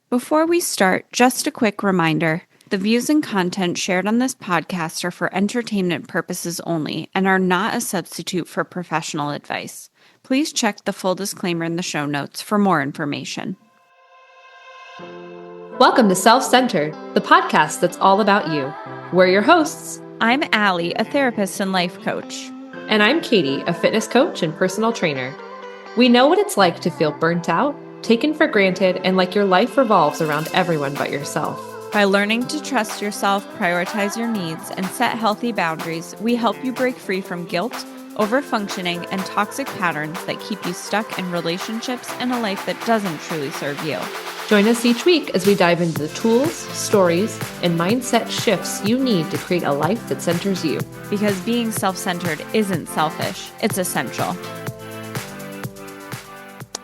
Before we start, just a quick reminder. The views and content shared on this podcast are for entertainment purposes only and are not a substitute for professional advice. Please check the full disclaimer in the show notes for more information. Welcome to Self-Centered, the podcast that's all about you. We're your hosts. I'm Allie, a therapist and life coach. And I'm Katie, a fitness coach and personal trainer. We know what it's like to feel burnt out, taken for granted, and like your life revolves around everyone but yourself. By learning to trust yourself, prioritize your needs, and set healthy boundaries, we help you break free from guilt, overfunctioning, and toxic patterns that keep you stuck in relationships and a life that doesn't truly serve you. Join us each week as we dive into the tools, stories, and mindset shifts you need to create a life that centers you. Because being self-centered isn't selfish, it's essential.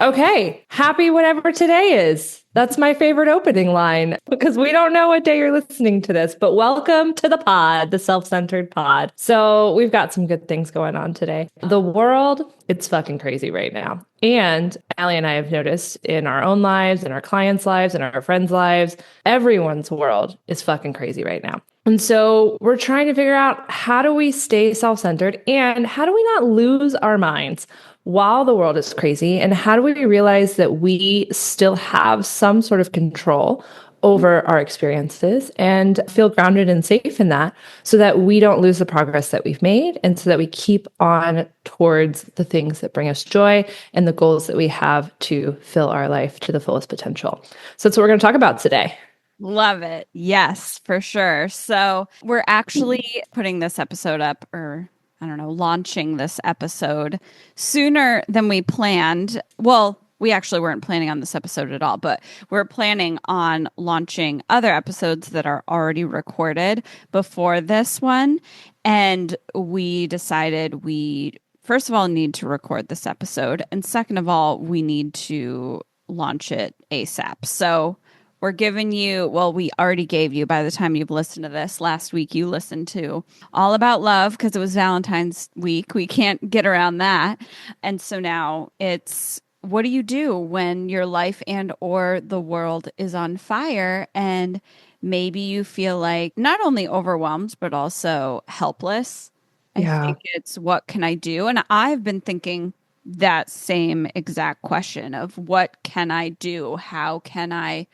Okay, happy whatever today is. That's my favorite opening line because we don't know what day you're listening to this, but welcome to the pod, the self-centered pod. So we've got some good things going on today. The world, it's fucking crazy right now. And Allie and I have noticed in our own lives, in our clients' lives, in our friends' lives, everyone's world is fucking crazy right now. And so we're trying to figure out, how do we stay self-centered and how do we not lose our minds while the world is crazy? And how do we realize that we still have some sort of control over our experiences and feel grounded and safe in that so that we don't lose the progress that we've made and so that we keep on towards the things that bring us joy and the goals that we have to fill our life to the fullest potential. So that's what we're going to talk about today. Love it. Yes, for sure. So we're actually putting this episode up, or I don't know, launching this episode sooner than we planned. Well, we actually weren't planning on this episode at all, but we're planning on launching other episodes that are already recorded before this one. And we decided we, first of all, need to record this episode. And second of all, we need to launch it ASAP. So we're giving you, well, we already gave you, by the time you've listened to this, last week you listened to All About Love because it was Valentine's week. We can't get around that. And so now it's, what do you do when your life and or the world is on fire and maybe you feel like not only overwhelmed, but also helpless? I think it's, what can I do? And I've been thinking that same exact question of what can I do? How can I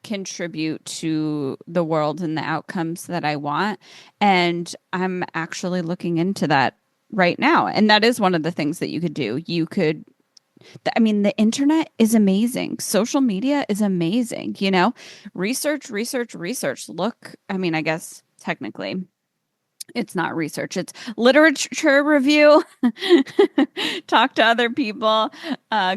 contribute to the world and the outcomes that I want? And I'm actually looking into that right now. And that is one of the things that you could do. You could, I mean, the internet is amazing. Social media is amazing. You know, research. Look, I mean, I guess technically it's not research, it's literature review. Talk to other people,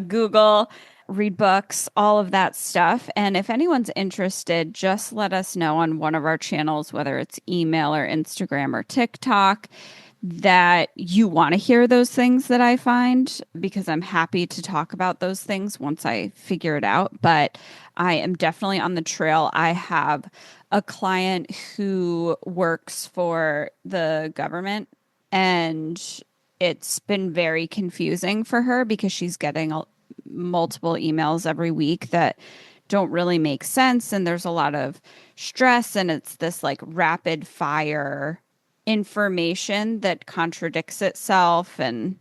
Google, read books, all of that stuff. And if anyone's interested, just let us know on one of our channels, whether it's email or Instagram or TikTok, that you want to hear those things that I find, because I'm happy to talk about those things once I figure it out. But I am definitely on the trail. I have a client who works for the government, and it's been very confusing for her because she's getting multiple emails every week that don't really make sense. And there's a lot of stress, and it's this like rapid fire information that contradicts itself. And,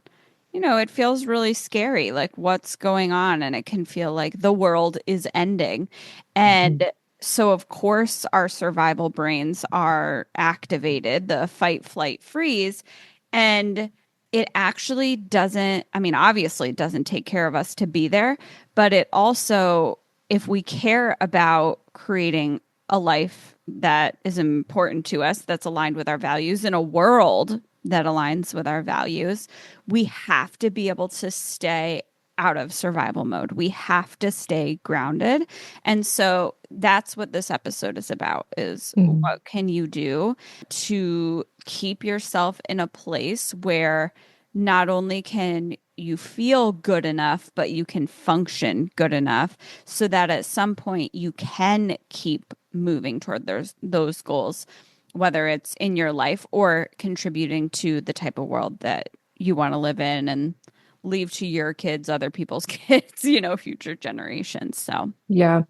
you know, it feels really scary, like what's going on. And it can feel like the world is ending. And so, of course, our survival brains are activated, the fight, flight, freeze. And it actually doesn't, I mean, obviously, it doesn't take care of us to be there, but it also, if we care about creating a life that is important to us, that's aligned with our values, in a world that aligns with our values, we have to be able to stay out of survival mode. We have to stay grounded. And so that's what this episode is about, is what can you do to keep yourself in a place where not only can you feel good enough, but you can function good enough so that at some point you can keep moving toward those goals, whether it's in your life or contributing to the type of world that you want to live in and leave to your kids, other people's kids, you know, future generations. So, yeah.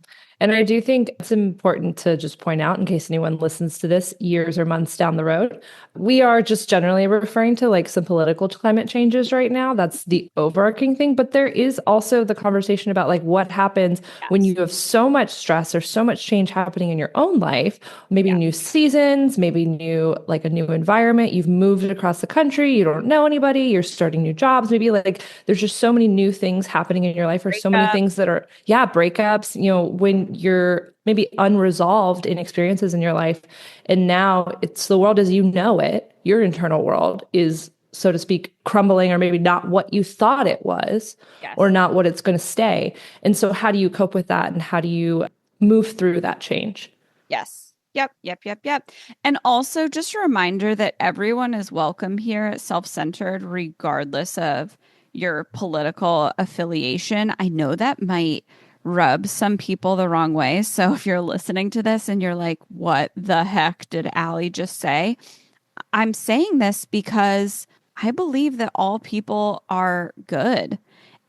And I do think it's important to just point out, in case anyone listens to this years or months down the road, we are just generally referring to like some political climate changes right now. That's the overarching thing. But there is also the conversation about like what happens when Yes. you have so much stress or so much change happening in your own life, maybe Yeah. new seasons, maybe new, like a new environment. You've moved across the country, you don't know anybody, you're starting new jobs, maybe like there's just so many new things happening in your life, or so many Breakup. things that are, yeah, breakups, when you're maybe unresolved in experiences in your life. And now it's the world as you know it, your internal world is, so to speak, crumbling, or maybe not what you thought it was, or Yes. not what it's going to stay. And so, how do you cope with that? And how do you move through that change? Yes. Yep. Yep. Yep. Yep. And also just a reminder that everyone is welcome here at Self Centered, regardless of your political affiliation. I know that might rub some people the wrong way. So if you're listening to this and you're like, what the heck did Allie just say? I'm saying this because I believe that all people are good.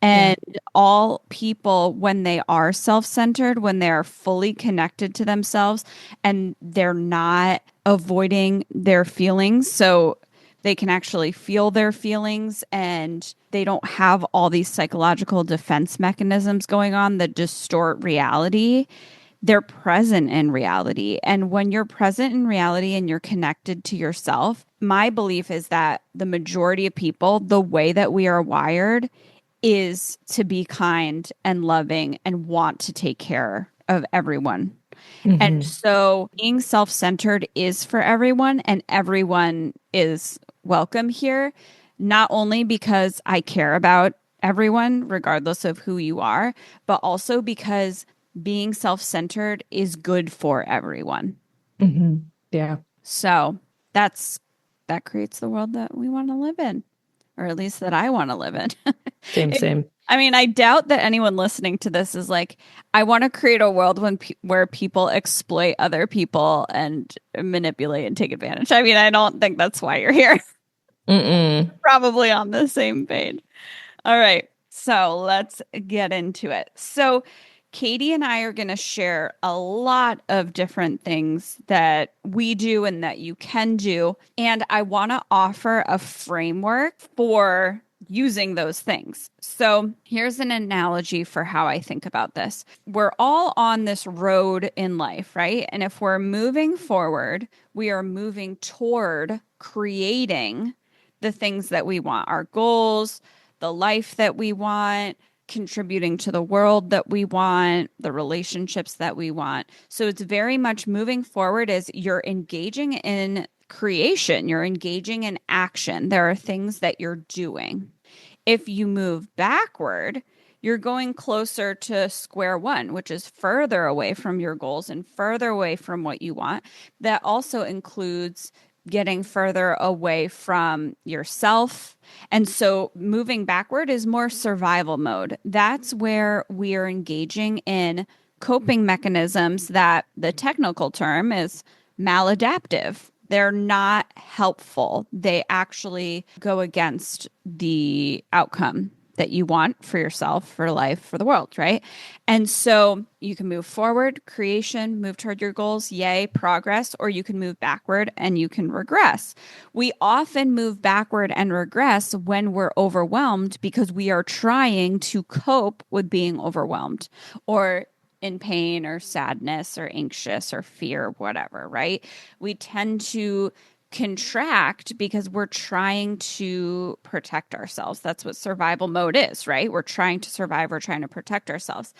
Yeah. And all people, when they are self centered, when they're fully connected to themselves and they're not avoiding their feelings, so they can actually feel their feelings and they don't have all these psychological defense mechanisms going on that distort reality. They're present in reality. And when you're present in reality and you're connected to yourself, my belief is that the majority of people, the way that we are wired, is to be kind and loving and want to take care of everyone. And Hmm. so being self centered is for everyone, and everyone is welcome here, not only because I care about everyone, regardless of who you are, but also because being self centered is good for everyone. Hmm. Yeah. So that's that creates the world that we want to live in, or at least that I want to live in. Same, It, same. I mean, I doubt that anyone listening to this is like, I want to create a world where people exploit other people and manipulate and take advantage. I mean, I don't think that's why you're here. Mm-mm. Probably on the same page. All right. So let's get into it. So, Katie and I are going to share a lot of different things that we do and that you can do. And I want to offer a framework for using those things. So, here's an analogy for how I think about this. We're all on this road in life, right? And if we're moving forward, we are moving toward creating the things that we want, our goals, the life that we want, contributing to the world that we want, the relationships that we want. So it's very much moving forward as you're engaging in creation, you're engaging in action. There are things that you're doing. If you move backward, you're going closer to square one, which is further away from your goals and further away from what you want. That also includes getting further away from yourself. And so moving backward is more survival mode. That's where we are engaging in coping mechanisms that the technical term is maladaptive. They're not helpful. They actually go against the outcome that you want for yourself, for life, for the world, right? And so you can move forward, creation, move toward your goals, yay, progress, or you can move backward and you can regress. We often move backward and regress when we're overwhelmed because we are trying to cope with being overwhelmed or in pain or sadness or anxious or fear, whatever, right? We tend to contract because we're trying to protect ourselves. That's what survival mode is, right? We're trying to survive, we're trying to protect ourselves.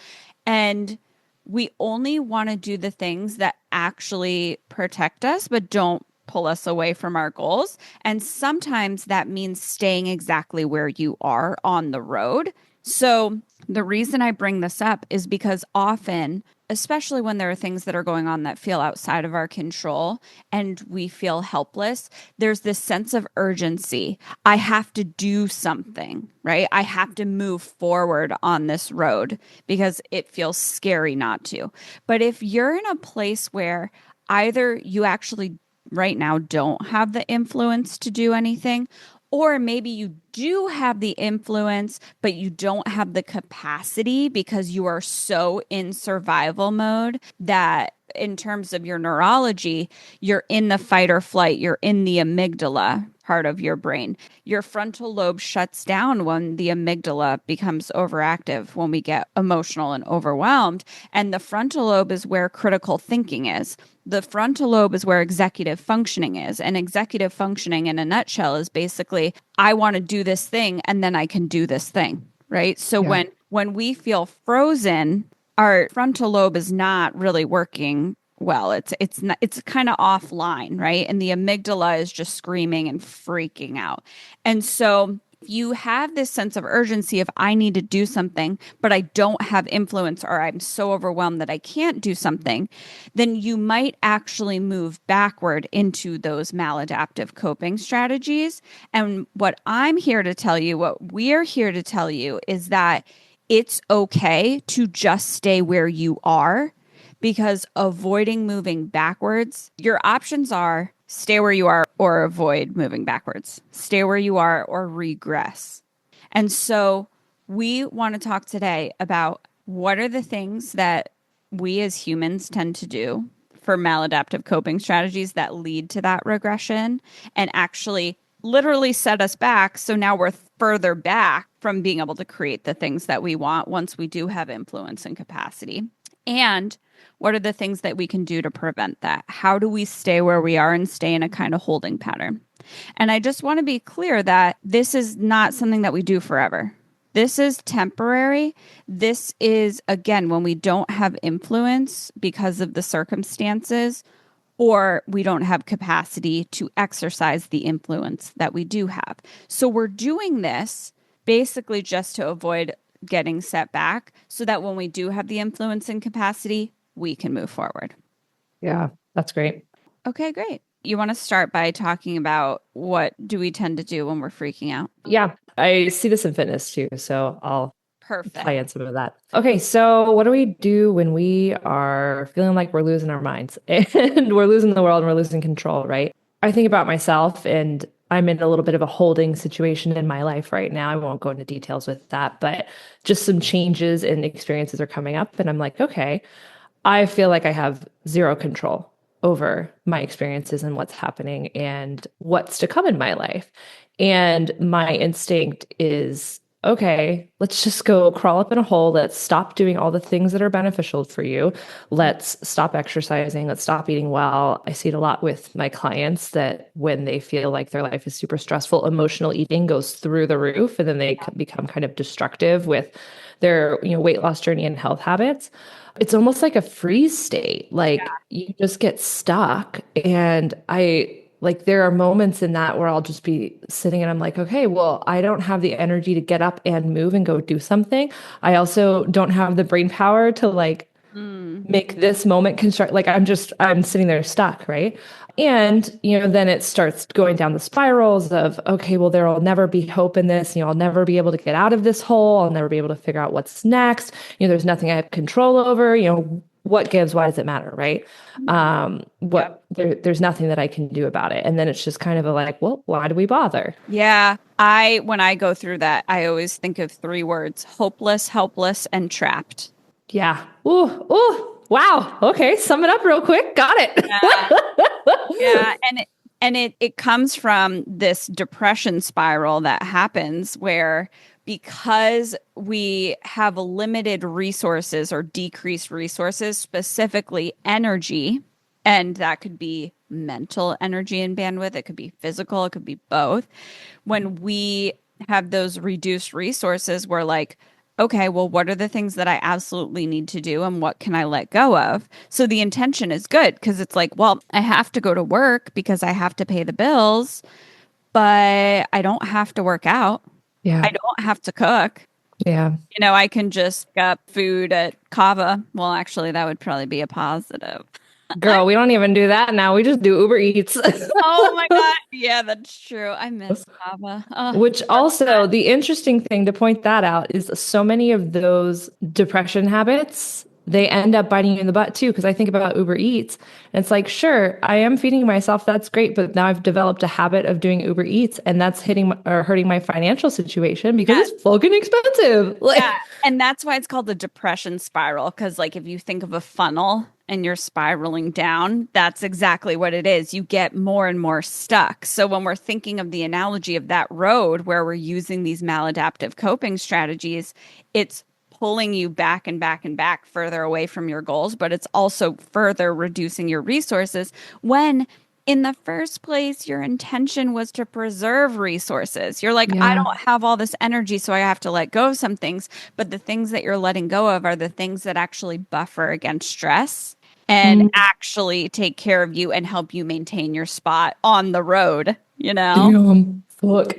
And we only want to do the things that actually protect us, but don't pull us away from our goals. And sometimes that means staying exactly where you are on the road. So, the reason I bring this up is because often, especially when there are things that are going on that feel outside of our control and we feel helpless, there's this sense of urgency. I have to do something, right? I have to move forward on this road because it feels scary not to. But if you're in a place where either you actually right now don't have the influence to do anything, or maybe you do have the influence, but you don't have the capacity because you are so in survival mode that in terms of your neurology, you're in the fight or flight, you're in the amygdala part of your brain. Your frontal lobe shuts down when the amygdala becomes overactive, when we get emotional and overwhelmed. And the frontal lobe is where critical thinking is. The frontal lobe is where executive functioning is. And executive functioning in a nutshell is basically, I want to do this thing and then I can do this thing, right? So Yeah. when we feel frozen, our frontal lobe is not really working well. It's kind of offline, right? And the amygdala is just screaming and freaking out. And so you have this sense of urgency of I need to do something, but I don't have influence or I'm so overwhelmed that I can't do something, then you might actually move backward into those maladaptive coping strategies. And what I'm here to tell you, what we're here to tell you is that it's okay to just stay where you are because avoiding moving backwards, your options are stay where you are or avoid moving backwards, stay where you are or regress. And so we want to talk today about what are the things that we as humans tend to do for maladaptive coping strategies that lead to that regression and actually literally set us back. So now we're further back from being able to create the things that we want once we do have influence and capacity. And what are the things that we can do to prevent that? How do we stay where we are and stay in a kind of holding pattern? And I just want to be clear that this is not something that we do forever. This is temporary. This is, again, when we don't have influence because of the circumstances or we don't have capacity to exercise the influence that we do have. So we're doing this basically just to avoid getting set back so that when we do have the influence and capacity, we can move forward. Yeah, that's great. Okay, great. You want to start by talking about what do we tend to do when we're freaking out? Yeah, I see this in fitness too. So I'll tie Perfect. in some of that. Okay, so what do we do when we are feeling like we're losing our minds and we're losing the world and we're losing control, right? I think about myself and I'm in a little bit of a holding situation in my life right now. I won't go into details with that, but just some changes and experiences are coming up. And I'm like, okay, I feel like I have zero control over my experiences and what's happening and what's to come in my life. And my instinct is, okay, let's just go crawl up in a hole. Let's stop doing all the things that are beneficial for you. Let's stop exercising. Let's stop eating well. I see it a lot with my clients that when they feel like their life is super stressful, emotional eating goes through the roof and then they become kind of destructive with their, weight loss journey and health habits. It's almost like a freeze state. Like you just get stuck. And there are moments in that where I'll just be sitting and I'm like, okay, well, I don't have the energy to get up and move and go do something. I also don't have the brain power to make this moment construct. I'm sitting there stuck, right? And, then it starts going down the spirals of, okay, well, there'll never be hope in this. I'll never be able to get out of this hole. I'll never be able to figure out what's next. There's nothing I have control over. What gives? Why does it matter? Right. There's nothing that I can do about it. And then it's just kind of well, why do we bother? Yeah. When I go through that, I always think of three words: hopeless, helpless, and trapped. Yeah. Ooh, ooh. Wow. Okay. Sum it up real quick. Got it. Yeah. And it comes from this depression spiral that happens where because we have limited resources or decreased resources, specifically energy, and that could be mental energy and bandwidth, it could be physical, it could be both. When we have those reduced resources, we're like, okay, well, what are the things that I absolutely need to do and what can I let go of? So the intention is good because it's like, well, I have to go to work because I have to pay the bills, but I don't have to work out. Yeah. I don't have to cook. Yeah. I can just get food at Kava. Well, actually, that would probably be a positive. Girl, we don't even do that now. We just do Uber Eats. Oh my God. Yeah, that's true. I miss Kava. Oh, Which also, the interesting thing to point that out is so many of those depression habits they end up biting you in the butt too. Because I think about Uber Eats, and it's like, sure, I am feeding myself. That's great. But now I've developed a habit of doing Uber Eats, and that's hitting or hurting my financial situation because Yes. it's fucking expensive. Yeah. Like, And that's why it's called the depression spiral. Because, like, if you think of a funnel and you're spiraling down, that's exactly what it is. You get more and more stuck. So, when we're thinking of the analogy of that road where we're using these maladaptive coping strategies, it's pulling you back and back and back further away from your goals, but it's also further reducing your resources when in the first place, your intention was to preserve resources. You're like, I yeah. don't have all this energy, so I have to let go of some things. But the things that you're letting go of are the things that actually buffer against stress and Mm, actually take care of you and help you maintain your spot on the road, you know? damn. Fuck.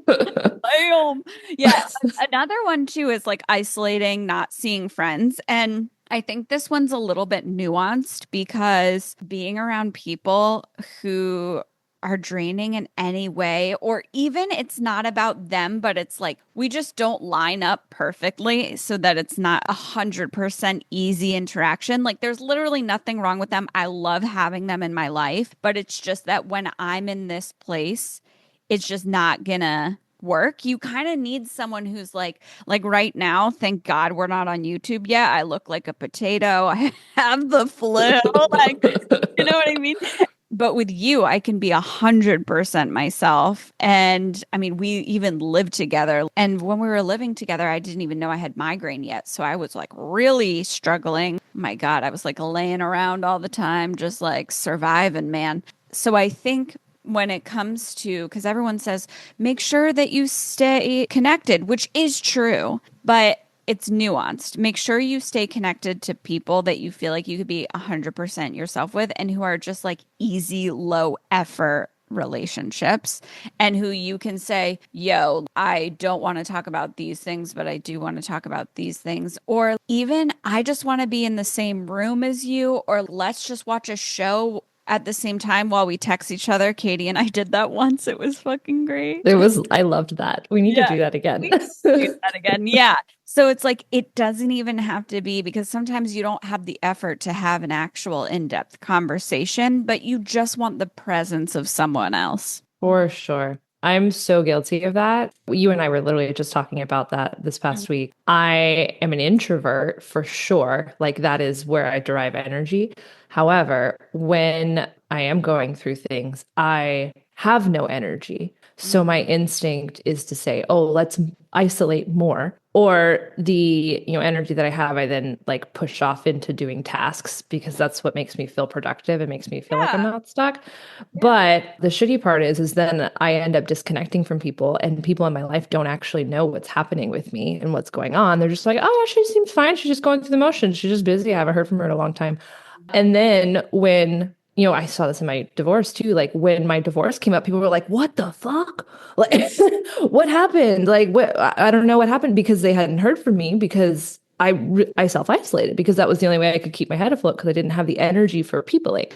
Damn. Yeah. Another one too is like isolating, not seeing friends. And I think this one's a little bit nuanced because being around people who are draining in any way, or even it's not about them, but it's like we just don't line up perfectly so that it's not 100% easy interaction. Like there's literally nothing wrong with them. I love having them in my life, but it's just that when I'm in this place, it's just not gonna work. You kind of need someone who's like right now, thank God we're not on YouTube yet. I look like a potato. I have the flu. Like, you know what I mean? But with you, I can be 100% myself. And I mean, we even lived together. And when we were living together, I didn't even know I had migraine yet. So I was like really struggling. My God, I was like laying around all the time, just like surviving, man. So I think when it comes to, because everyone says, make sure that you stay connected, which is true, but it's nuanced. Make sure you stay connected to people that you feel like you could be 100% yourself with and who are just like easy, low effort relationships and who you can say, yo, I don't want to talk about these things, but I do want to talk about these things. Or even, I just want to be in the same room as you, or let's just watch a show at the same time while we text each other. Katie and I did that once. It was fucking great. I loved that. We need to Yeah. do that again. We do that again. Yeah. So it's like it doesn't even have to be because sometimes you don't have the effort to have an actual in-depth conversation, but you just want the presence of someone else. For sure. I'm so guilty of that. You and I were literally just talking about that this Mm. past week. I am an introvert for sure. Like that is where I derive energy. However, when I am going through things, I have no energy. So my instinct is to say, "Oh, let's isolate more." Or the, energy that I have, I then like push off into doing tasks because that's what makes me feel productive. It makes me feel like I'm Yeah. not stuck. Yeah. But the shitty part is then I end up disconnecting from people, and people in my life don't actually know what's happening with me and what's going on. They're just like, oh, she seems fine. She's just going through the motions. She's just busy. I haven't heard from her in a long time. And then when, I saw this in my divorce too, like when my divorce came up, people were like, what the fuck? Like, what happened? Like, what? I don't know what happened because they hadn't heard from me because I self-isolated because that was the only way I could keep my head afloat because I didn't have the energy for peopling.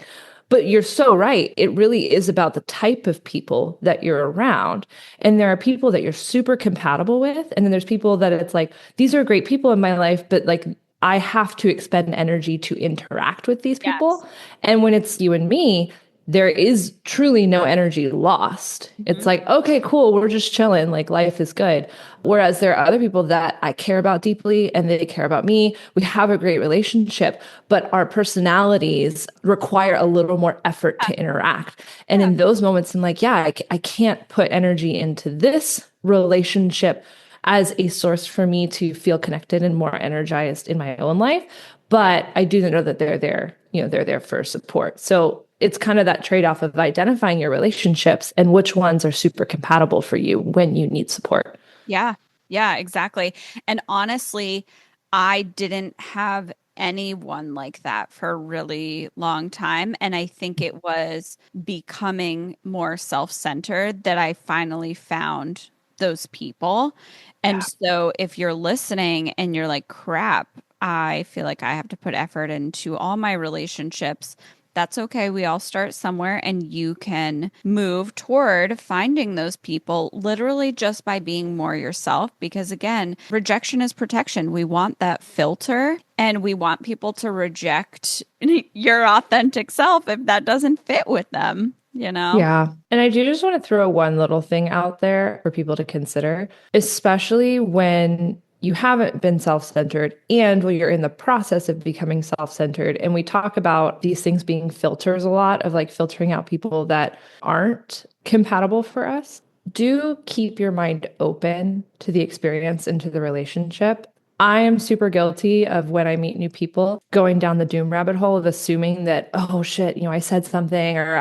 But you're so right. It really is about the type of people that you're around. And there are people that you're super compatible with. And then there's people that it's like, these are great people in my life, but like I have to expend energy to interact with these Yes. people. And when it's you and me, there is truly no energy lost. It's Mhm. like, okay, cool, we're just chilling, like life is good. Whereas there are other people that I care about deeply and they care about me. We have a great relationship, but our personalities require a little more effort to interact. And Yeah. in those moments, I'm like, yeah, I can't put energy into this relationship as a source for me to feel connected and more energized in my own life. But I do know that they're there, they're there for support. So it's kind of that trade-off of identifying your relationships and which ones are super compatible for you when you need support. Yeah. Yeah, exactly. And honestly, I didn't have anyone like that for a really long time. And I think it was becoming more self-centered that I finally found those people. And Yeah. so if you're listening and you're like, crap, I feel like I have to put effort into all my relationships, that's okay. We all start somewhere, and you can move toward finding those people literally just by being more yourself. Because again, rejection is protection. We want that filter, and we want people to reject your authentic self if that doesn't fit with them, you know? Yeah. And I do just want to throw one little thing out there for people to consider, especially when you haven't been self-centered and when you're in the process of becoming self-centered. And we talk about these things being filters a lot, of like filtering out people that aren't compatible for us. Do keep your mind open to the experience and to the relationship. I am super guilty of, when I meet new people, going down the doom rabbit hole of assuming that, oh shit, I said something, or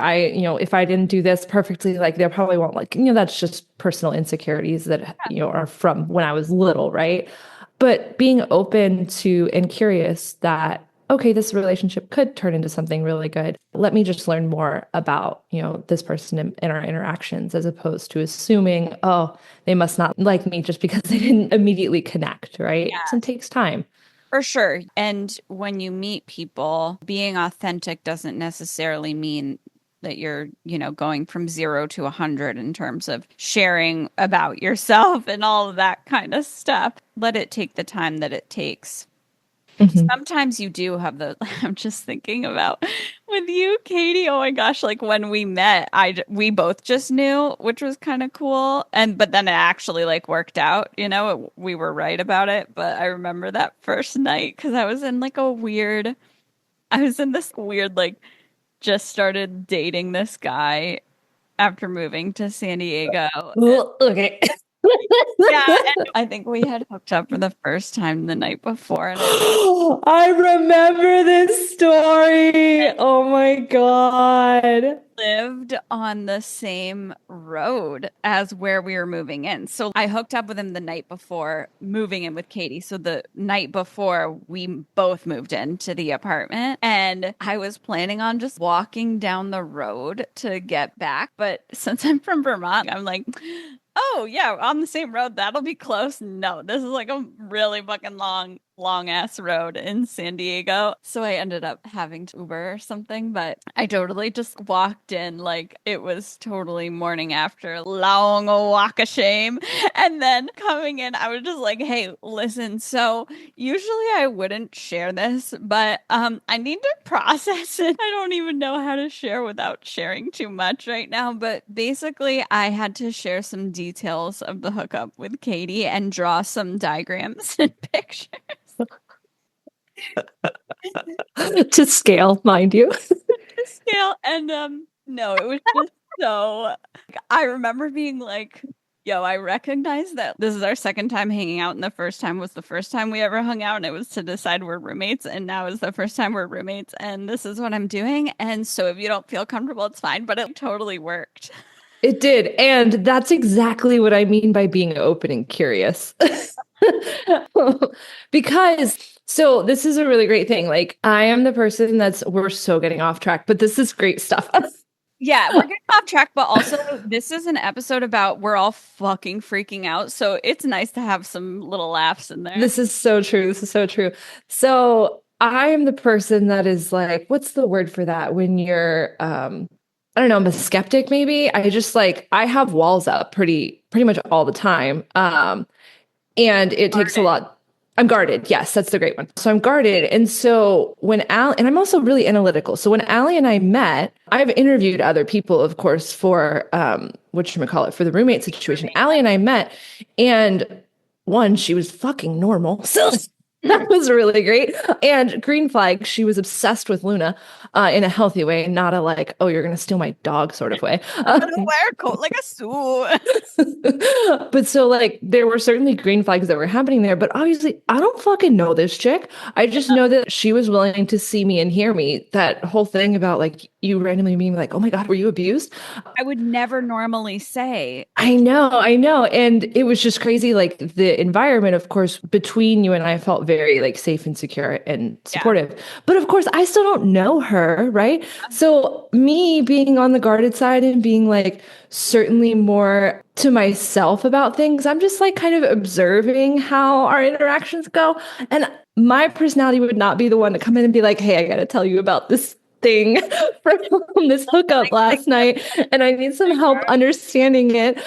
if I didn't do this perfectly, like they probably won't like, that's just personal insecurities that, are from when I was little, right? But being open to and curious that, okay, this relationship could turn into something really good. Let me just learn more about, this person in our interactions, as opposed to assuming, oh, they must not like me just because they didn't immediately connect, right? Yeah. It takes time. For sure. And when you meet people, being authentic doesn't necessarily mean that you're, going from 0 to 100 in terms of sharing about yourself and all of that kind of stuff. Let it take the time that it takes. Mhm. Sometimes you do have the, I'm just thinking about with you, Katie. Oh my gosh, like when we met, we both just knew, which was kind of cool. But then it actually like worked out, we were right about it. But I remember that first night because I was in this weird, like, just started dating this guy after moving to San Diego. Okay. Yeah, and I think we had hooked up for the first time the night before, and I remember this story. Oh my God. lived on the same road as where we were moving in. So I hooked up with him the night before moving in with Katie. So the night before we both moved into the apartment, and I was planning on just walking down the road to get back. But since I'm from Vermont, I'm like, oh yeah, on the same road, that'll be close. No, this is like a really fucking long ass road in San Diego. So I ended up having to Uber or something, but I totally just walked in like it was totally morning after long walk of shame. And then coming in, I was just like, hey, listen, so usually I wouldn't share this, but I need to process it. I don't even know how to share without sharing too much right now, but basically I had to share some details of the hookup with Katie and draw some diagrams and pictures. To scale, mind you. Scale and no, it was just so I remember being like, yo, I recognize that this is our second time hanging out, and the first time was the first time we ever hung out, and it was to decide we're roommates, and now is the first time we're roommates, and this is what I'm doing. And so if you don't feel comfortable, it's fine, but it totally worked. It did. And that's exactly what I mean by being open and curious. Because, so this is a really great thing. Like, I am the person we're so getting off track, but this is great stuff. Yeah, we're getting off track, but also this is an episode about we're all fucking freaking out. So it's nice to have some little laughs in there. This is so true. This is so true. So I am the person that is like, what's the word for that? When you're, I don't know, I'm a skeptic, maybe. I have walls up pretty much all the time. And it takes a lot. I'm guarded. Yes, that's the great one. So I'm guarded. And so when Allie, and I'm also really analytical. So when Allie and I met, I've interviewed other people, of course, for whatchamacallit, for the roommate situation. Allie and I met, and one, she was fucking normal. So that was really great. And green flag, she was obsessed with Luna in a healthy way, not a like, oh, you're going to steal my dog sort of way. I'm gonna wear a coat like a suit. But so like there were certainly green flags that were happening there, but obviously I don't fucking know this chick. I just know that she was willing to see me and hear me. That whole thing about like you randomly being like, oh my God, were you abused? I would never normally say. I know. And it was just crazy. Like the environment, of course, between you and I felt very like safe and secure and supportive. Yeah. But of course, I still don't know her, right? So me being on the guarded side and being like certainly more to myself about things, I'm just like kind of observing how our interactions go. And my personality would not be the one to come in and be like, hey, I got to tell you about this thing from this hookup last night, and I need some help understanding it.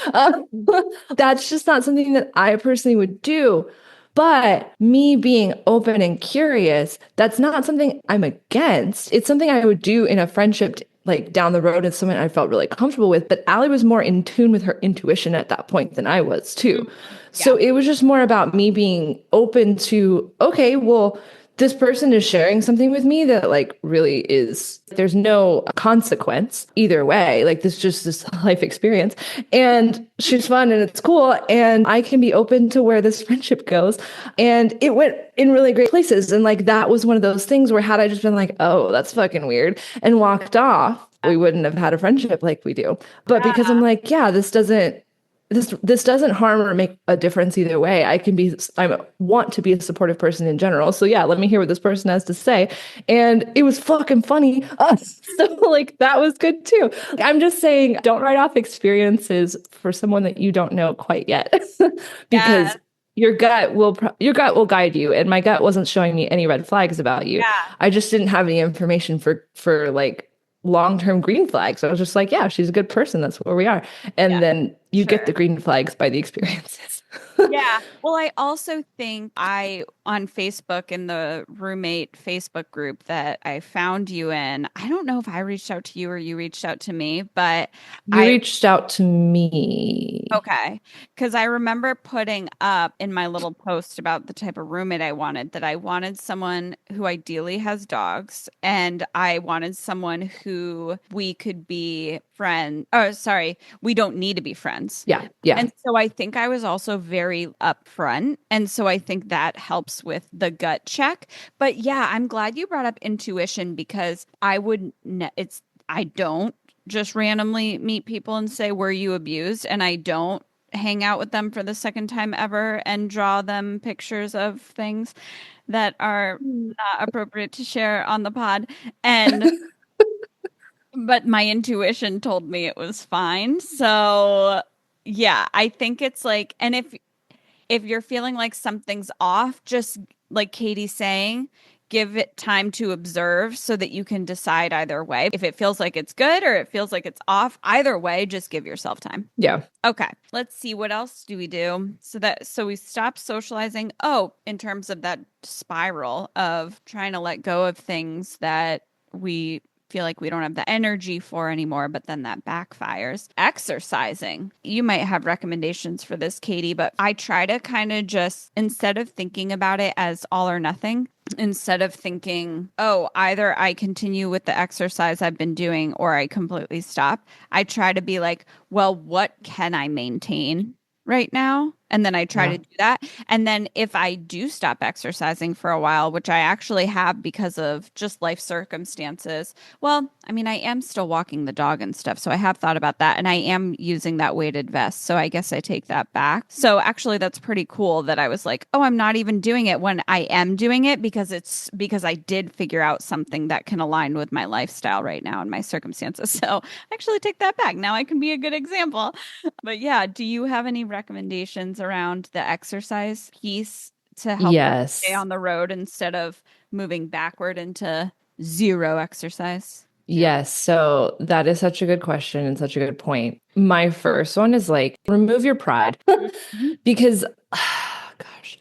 That's just not something that I personally would do. But me being open and curious, that's not something I'm against. It's something I would do in a friendship, like down the road, and someone I felt really comfortable with. But Allie was more in tune with her intuition at that point than I was, too. Yeah. So it was just more about me being open to, okay, well, this person is sharing something with me that like really is, there's no consequence either way. Like this just this life experience, and she's fun and it's cool, and I can be open to where this friendship goes. And it went in really great places. And like that was one of those things where had I just been like, oh, that's fucking weird, and walked off, we wouldn't have had a friendship like we do. But because I'm like, yeah, this doesn't harm or make a difference either way. I want to be a supportive person in general. So yeah, let me hear what this person has to say. And it was fucking funny. So like that was good too. I'm just saying, don't write off experiences for someone that you don't know quite yet, Yeah. because your gut will guide you. And my gut wasn't showing me any red flags about you. Yeah. I just didn't have any information for like long-term green flags. I was just like, yeah, she's a good person. That's where we are. Yeah. And then you Sure. get the green flags by the experiences. Yeah. Well, I also think on Facebook in the roommate Facebook group that I found you in, I don't know if I reached out to you or you reached out to me, but You I reached out to me. Okay. Because I remember putting up in my little post about the type of roommate I wanted that I wanted someone who ideally has dogs, and I wanted someone who we could be friends. Oh, sorry, we don't need to be friends. Yeah, yeah, And so I think I was also very upfront. And so I think that helps with the gut check. But yeah, I'm glad you brought up intuition because I don't just randomly meet people and say, were you abused? And I don't hang out with them for the second time ever and draw them pictures of things that are not appropriate to share on the pod. And but my intuition told me it was fine. So yeah, I think it's like, and if you're feeling like something's off, just like Katie's saying, give it time to observe so that you can decide either way. If it feels like it's good or it feels like it's off, either way, just give yourself time. yeah. Okay, let's see what else do we do so we stop socializing. Oh, in terms of that spiral of trying to let go of things that we feel like we don't have the energy for anymore, but then that backfires. Exercising. You might have recommendations for this, Katie, but I try to kind of just, instead of thinking about it as all or nothing, instead of thinking, oh, either I continue with the exercise I've been doing or I completely stop, I try to be like, well, what can I maintain right now? And then I try Yeah. to do that. And then if I do stop exercising for a while, which I actually have because of just life circumstances, well, I mean, I am still walking the dog and stuff. So I have thought about that. And I am using that weighted vest. So I guess I take that back. So actually, that's pretty cool that I was like, oh, I'm not even doing it when I am doing it because I did figure out something that can align with my lifestyle right now and my circumstances. So I actually take that back. Now I can be a good example. But yeah, do you have any recommendations around the exercise piece to help us stay Yes. on the road instead of moving backward into zero exercise? Zero. Yes. So that is such a good question and such a good point. My first one is like, remove your pride Mhm. because, gosh,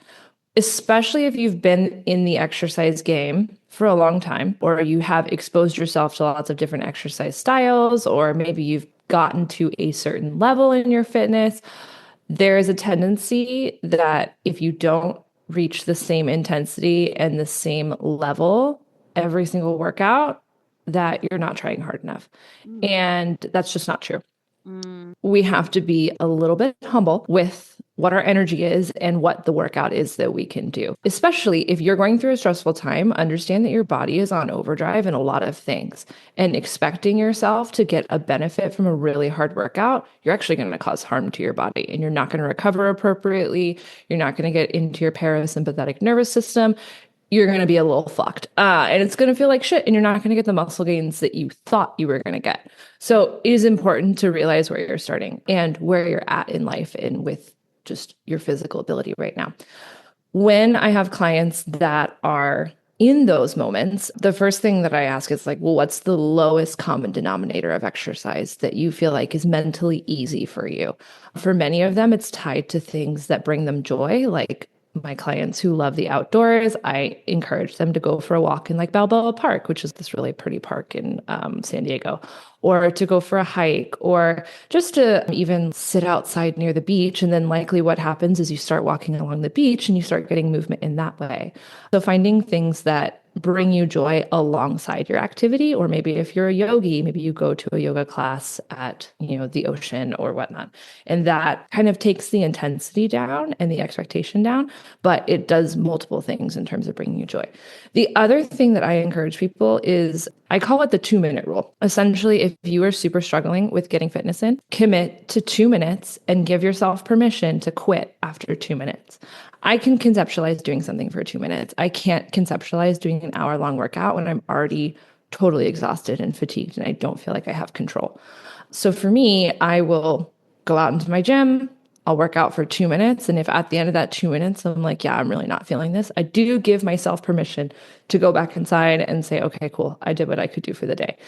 especially if you've been in the exercise game for a long time, or you have exposed yourself to lots of different exercise styles, or maybe you've gotten to a certain level in your fitness, there is a tendency that if you don't reach the same intensity and the same level every single workout, that you're not trying hard enough. And that's just not true. Mm. We have to be a little bit humble with what our energy is and what the workout is that we can do. Especially if you're going through a stressful time, understand that your body is on overdrive in a lot of things. And expecting yourself to get a benefit from a really hard workout, you're actually going to cause harm to your body and you're not going to recover appropriately. You're not going to get into your parasympathetic nervous system. You're going to be a little fucked. And it's going to feel like shit, and you're not going to get the muscle gains that you thought you were going to get. So it is important to realize where you're starting and where you're at in life and with just your physical ability right now. When I have clients that are in those moments, the first thing that I ask is like, well, what's the lowest common denominator of exercise that you feel like is mentally easy for you? For many of them, it's tied to things that bring them joy, like my clients who love the outdoors, I encourage them to go for a walk in like Balboa Park, which is this really pretty park in San Diego, or to go for a hike, or just to even sit outside near the beach. And then likely what happens is you start walking along the beach and you start getting movement in that way. So finding things that bring you joy alongside your activity, or maybe if you're a yogi, maybe you go to a yoga class at, the ocean or whatnot. And that kind of takes the intensity down and the expectation down, but it does multiple things in terms of bringing you joy. The other thing that I encourage people is I call it the 2-minute rule. Essentially, if you are super struggling with getting fitness in, commit to 2 minutes and give yourself permission to quit after 2 minutes. I can conceptualize doing something for 2 minutes. I can't conceptualize doing an hour-long workout when I'm already totally exhausted and fatigued and I don't feel like I have control. So for me, I will go out into my gym. I'll work out for 2 minutes. And if at the end of that 2 minutes, I'm like, yeah, I'm really not feeling this, I do give myself permission to go back inside and say, okay, cool, I did what I could do for the day.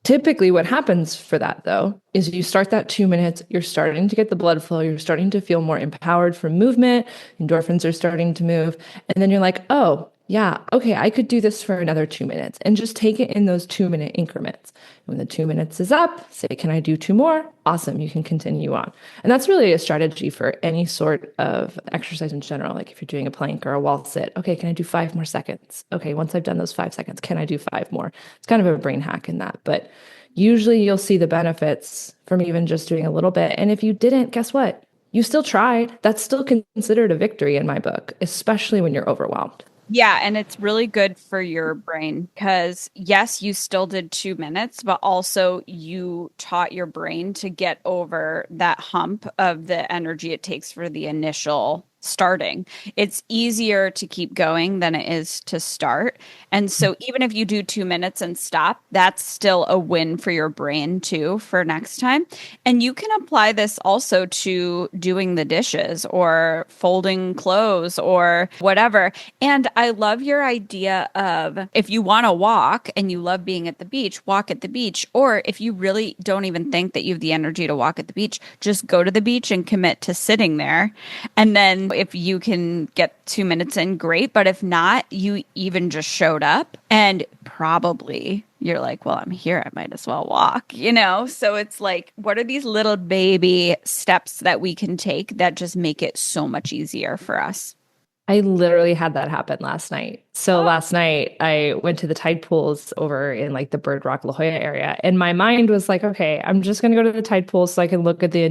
Typically, what happens for that, though, is you start that 2 minutes, you're starting to get the blood flow, you're starting to feel more empowered from movement, endorphins are starting to move. And then you're like, oh, yeah, okay, I could do this for another 2 minutes and just take it in those 2-minute increments. When the 2 minutes is up, say, can I do two more? Awesome, you can continue on. And that's really a strategy for any sort of exercise in general. Like if you're doing a plank or a wall sit, okay, can I do 5 more seconds? Okay, once I've done those 5 seconds, can I do five more? It's kind of a brain hack in that. But usually you'll see the benefits from even just doing a little bit. And if you didn't, guess what? You still tried. That's still considered a victory in my book, especially when you're overwhelmed. Yeah, and it's really good for your brain because, yes, you still did 2 minutes, but also you taught your brain to get over that hump of the energy it takes for the initial starting. It's easier to keep going than it is to start. And so even if you do 2 minutes and stop, that's still a win for your brain too for next time. And you can apply this also to doing the dishes or folding clothes or whatever. And I love your idea of if you want to walk and you love being at the beach, walk at the beach. Or if you really don't even think that you have the energy to walk at the beach, just go to the beach and commit to sitting there. And then if you can get 2 minutes in, great. But if not, you even just showed up and probably you're like, well, I'm here. I might as well walk, So it's like, what are these little baby steps that we can take that just make it so much easier for us? I literally had that happen last night. So last night I went to the tide pools over in like the Bird Rock La Jolla area. And my mind was like, okay, I'm just going to go to the tide pools so I can look at the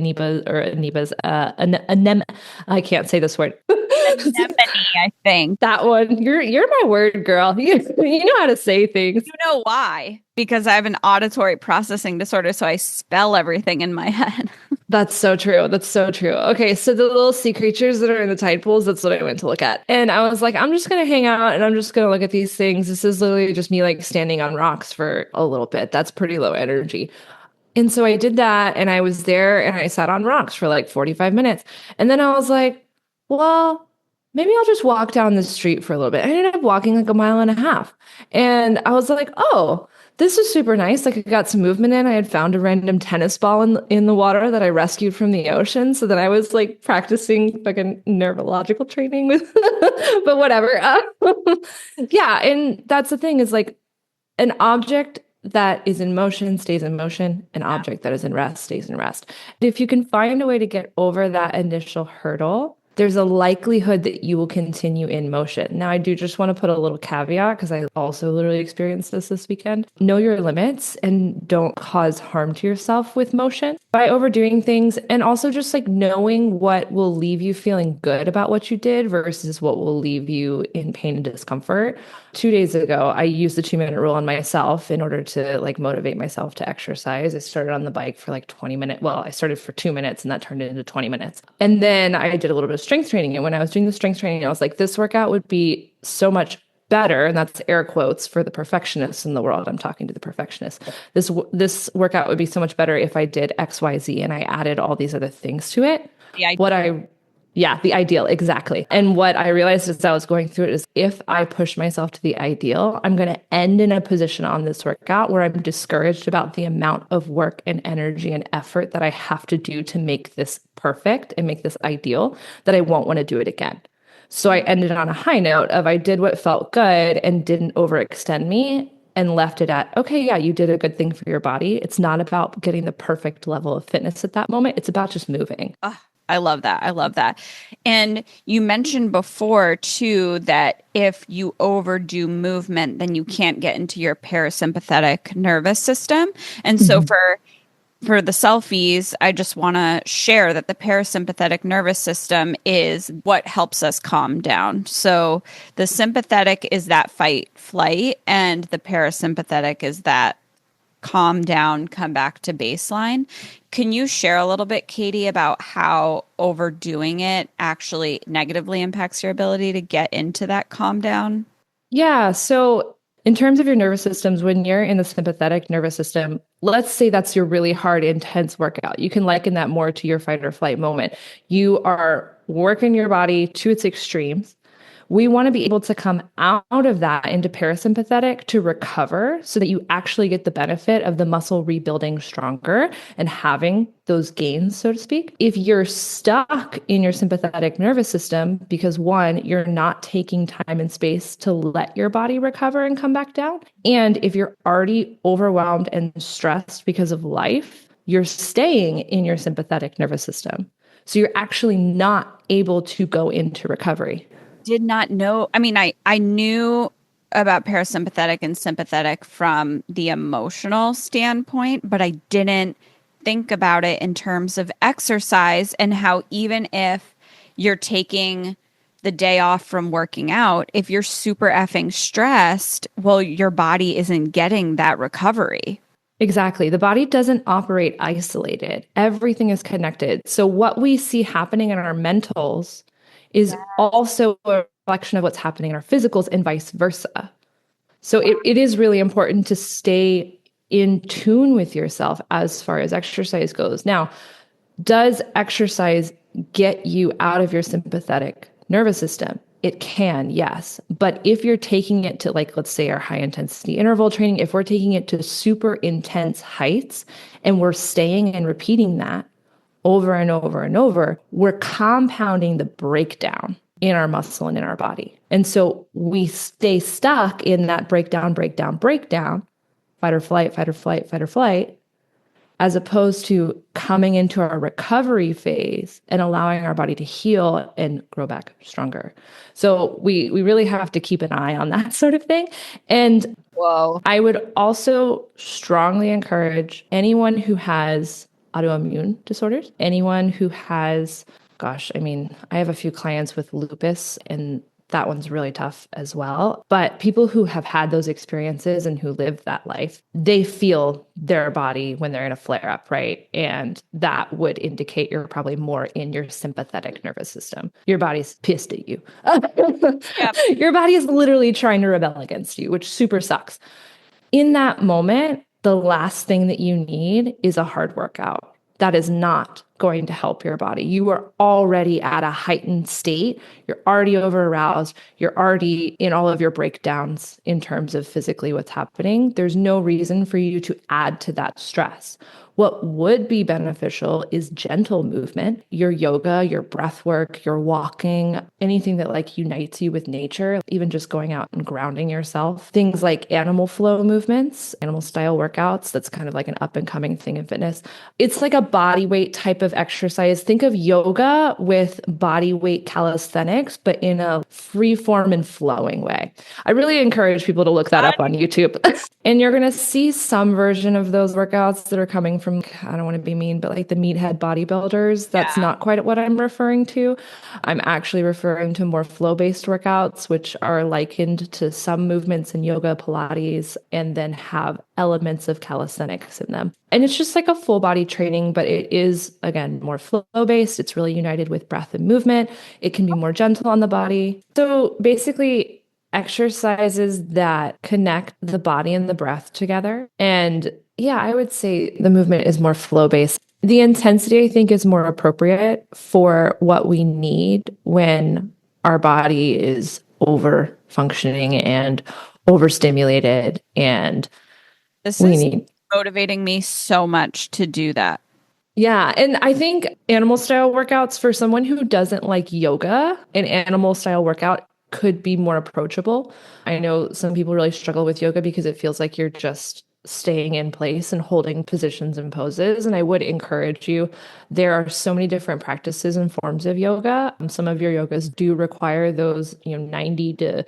I can't say this word. Anemone, I think. That one. You're my word girl. You know how to say things. You know why? Because I have an auditory processing disorder, so I spell everything in my head. That's so true. That's so true. Okay, so the little sea creatures that are in the tide pools, that's what I went to look at. And I was like, I'm just going to hang out and I'm just going to look at these things. This is literally just me like standing on rocks for a little bit. That's pretty low energy. And so I did that and I was there and I sat on rocks for like 45 minutes. And then I was like, well, maybe I'll just walk down the street for a little bit. I ended up walking like a mile and a half. And I was like, oh, this is super nice. Like I got some movement in. I had found a random tennis ball in the water that I rescued from the ocean. So then I was like practicing fucking neurological training with, but whatever. Yeah. And that's the thing is like an object that is in motion stays in motion. An object that is in rest stays in rest. If you can find a way to get over that initial hurdle, there's a likelihood that you will continue in motion. Now, I do just want to put a little caveat because I also literally experienced this weekend. Know your limits and don't cause harm to yourself with motion by overdoing things. And also just like knowing what will leave you feeling good about what you did versus what will leave you in pain and discomfort. 2 days ago, I used the 2-minute rule on myself in order to like motivate myself to exercise. I started on the bike for like 20 minutes. Well, I started for 2 minutes and that turned into 20 minutes. And then I did a little bit of strength training. And when I was doing the strength training, I was like, this workout would be so much better. And that's air quotes for the perfectionists in the world. I'm talking to the perfectionists. This workout would be so much better if I did X, Y, Z, and I added all these other things to it. Yeah, What I Yeah, the ideal, exactly. And what I realized as I was going through it is if I push myself to the ideal, I'm going to end in a position on this workout where I'm discouraged about the amount of work and energy and effort that I have to do to make this perfect and make this ideal, that I won't want to do it again. So I ended on a high note of I did what felt good and didn't overextend me and left it at, okay, yeah, you did a good thing for your body. It's not about getting the perfect level of fitness at that moment. It's about just moving. Ah, I love that. I love that. And you mentioned before too that if you overdo movement, then you can't get into your parasympathetic nervous system. And so Mhm. for the selfies, I just want to share that the parasympathetic nervous system is what helps us calm down. So the sympathetic is that fight flight, and the parasympathetic is that calm down, come back to baseline. Can you share a little bit, Katie, about how overdoing it actually negatively impacts your ability to get into that calm down? Yeah. So, in terms of your nervous systems, when you're in the sympathetic nervous system, let's say that's your really hard, intense workout. You can liken that more to your fight or flight moment. You are working your body to its extremes. We want to be able to come out of that into parasympathetic to recover so that you actually get the benefit of the muscle rebuilding stronger and having those gains, so to speak. If you're stuck in your sympathetic nervous system because one, you're not taking time and space to let your body recover and come back down, and if you're already overwhelmed and stressed because of life, you're staying in your sympathetic nervous system. So you're actually not able to go into recovery. Did not know. I mean, I knew about parasympathetic and sympathetic from the emotional standpoint, but I didn't think about it in terms of exercise and how even if you're taking the day off from working out, if you're super effing stressed, well, your body isn't getting that recovery. Exactly. The body doesn't operate isolated. Everything is connected. So what we see happening in our mentals is also a reflection of what's happening in our physicals and vice versa. So it is really important to stay in tune with yourself as far as exercise goes. Now, does exercise get you out of your sympathetic nervous system? It can, yes. But if you're taking it to, like, let's say our high intensity interval training, if we're taking it to super intense heights and we're staying and repeating that over and over and over, we're compounding the breakdown in our muscle and in our body. And so we stay stuck in that breakdown, breakdown, breakdown, fight or flight, fight or flight, fight or flight, as opposed to coming into our recovery phase and allowing our body to heal and grow back stronger. So we really have to keep an eye on that sort of thing. And Whoa. I would also strongly encourage anyone who has autoimmune disorders, anyone who has, gosh, I mean, I have a few clients with lupus, and that one's really tough as well. But people who have had those experiences and who live that life, they feel their body when they're in a flare up, right? And that would indicate you're probably more in your sympathetic nervous system. Your body's pissed at you. Yep. Your body is literally trying to rebel against you, which super sucks. In that moment, the last thing that you need is a hard workout. That is not going to help your body. You are already at a heightened state. You're already over aroused. You're already in all of your breakdowns in terms of physically what's happening. There's no reason for you to add to that stress. What would be beneficial is gentle movement, your yoga, your breath work, your walking, anything that like unites you with nature, even just going out and grounding yourself. Things like animal flow movements, animal style workouts. That's kind of like an up and coming thing in fitness. It's like a body weight type of exercise. Think of yoga with body weight calisthenics, but in a free form and flowing way. I really encourage people to look that up on YouTube. And you're going to see some version of those workouts that are coming from, I don't want to be mean, but like the meathead bodybuilders. That's not quite what I'm referring to. I'm actually referring to more flow based workouts, which are likened to some movements in yoga, Pilates, and then have elements of calisthenics in them. And it's just like a full body training, but it is, again, more flow based. It's really united with breath and movement. It can be more gentle on the body. So basically, exercises that connect the body and the breath together. And yeah, I would say the movement is more flow based. The intensity, I think, is more appropriate for what we need when our body is over functioning and overstimulated, and This we is need. motivating me so much to do that. Yeah. And I think animal style workouts for someone who doesn't like yoga, an animal style workout could be more approachable. I know some people really struggle with yoga because it feels like you're just staying in place and holding positions and poses. And I would encourage you, there are so many different practices and forms of yoga. Some of your yogas do require those, 90 to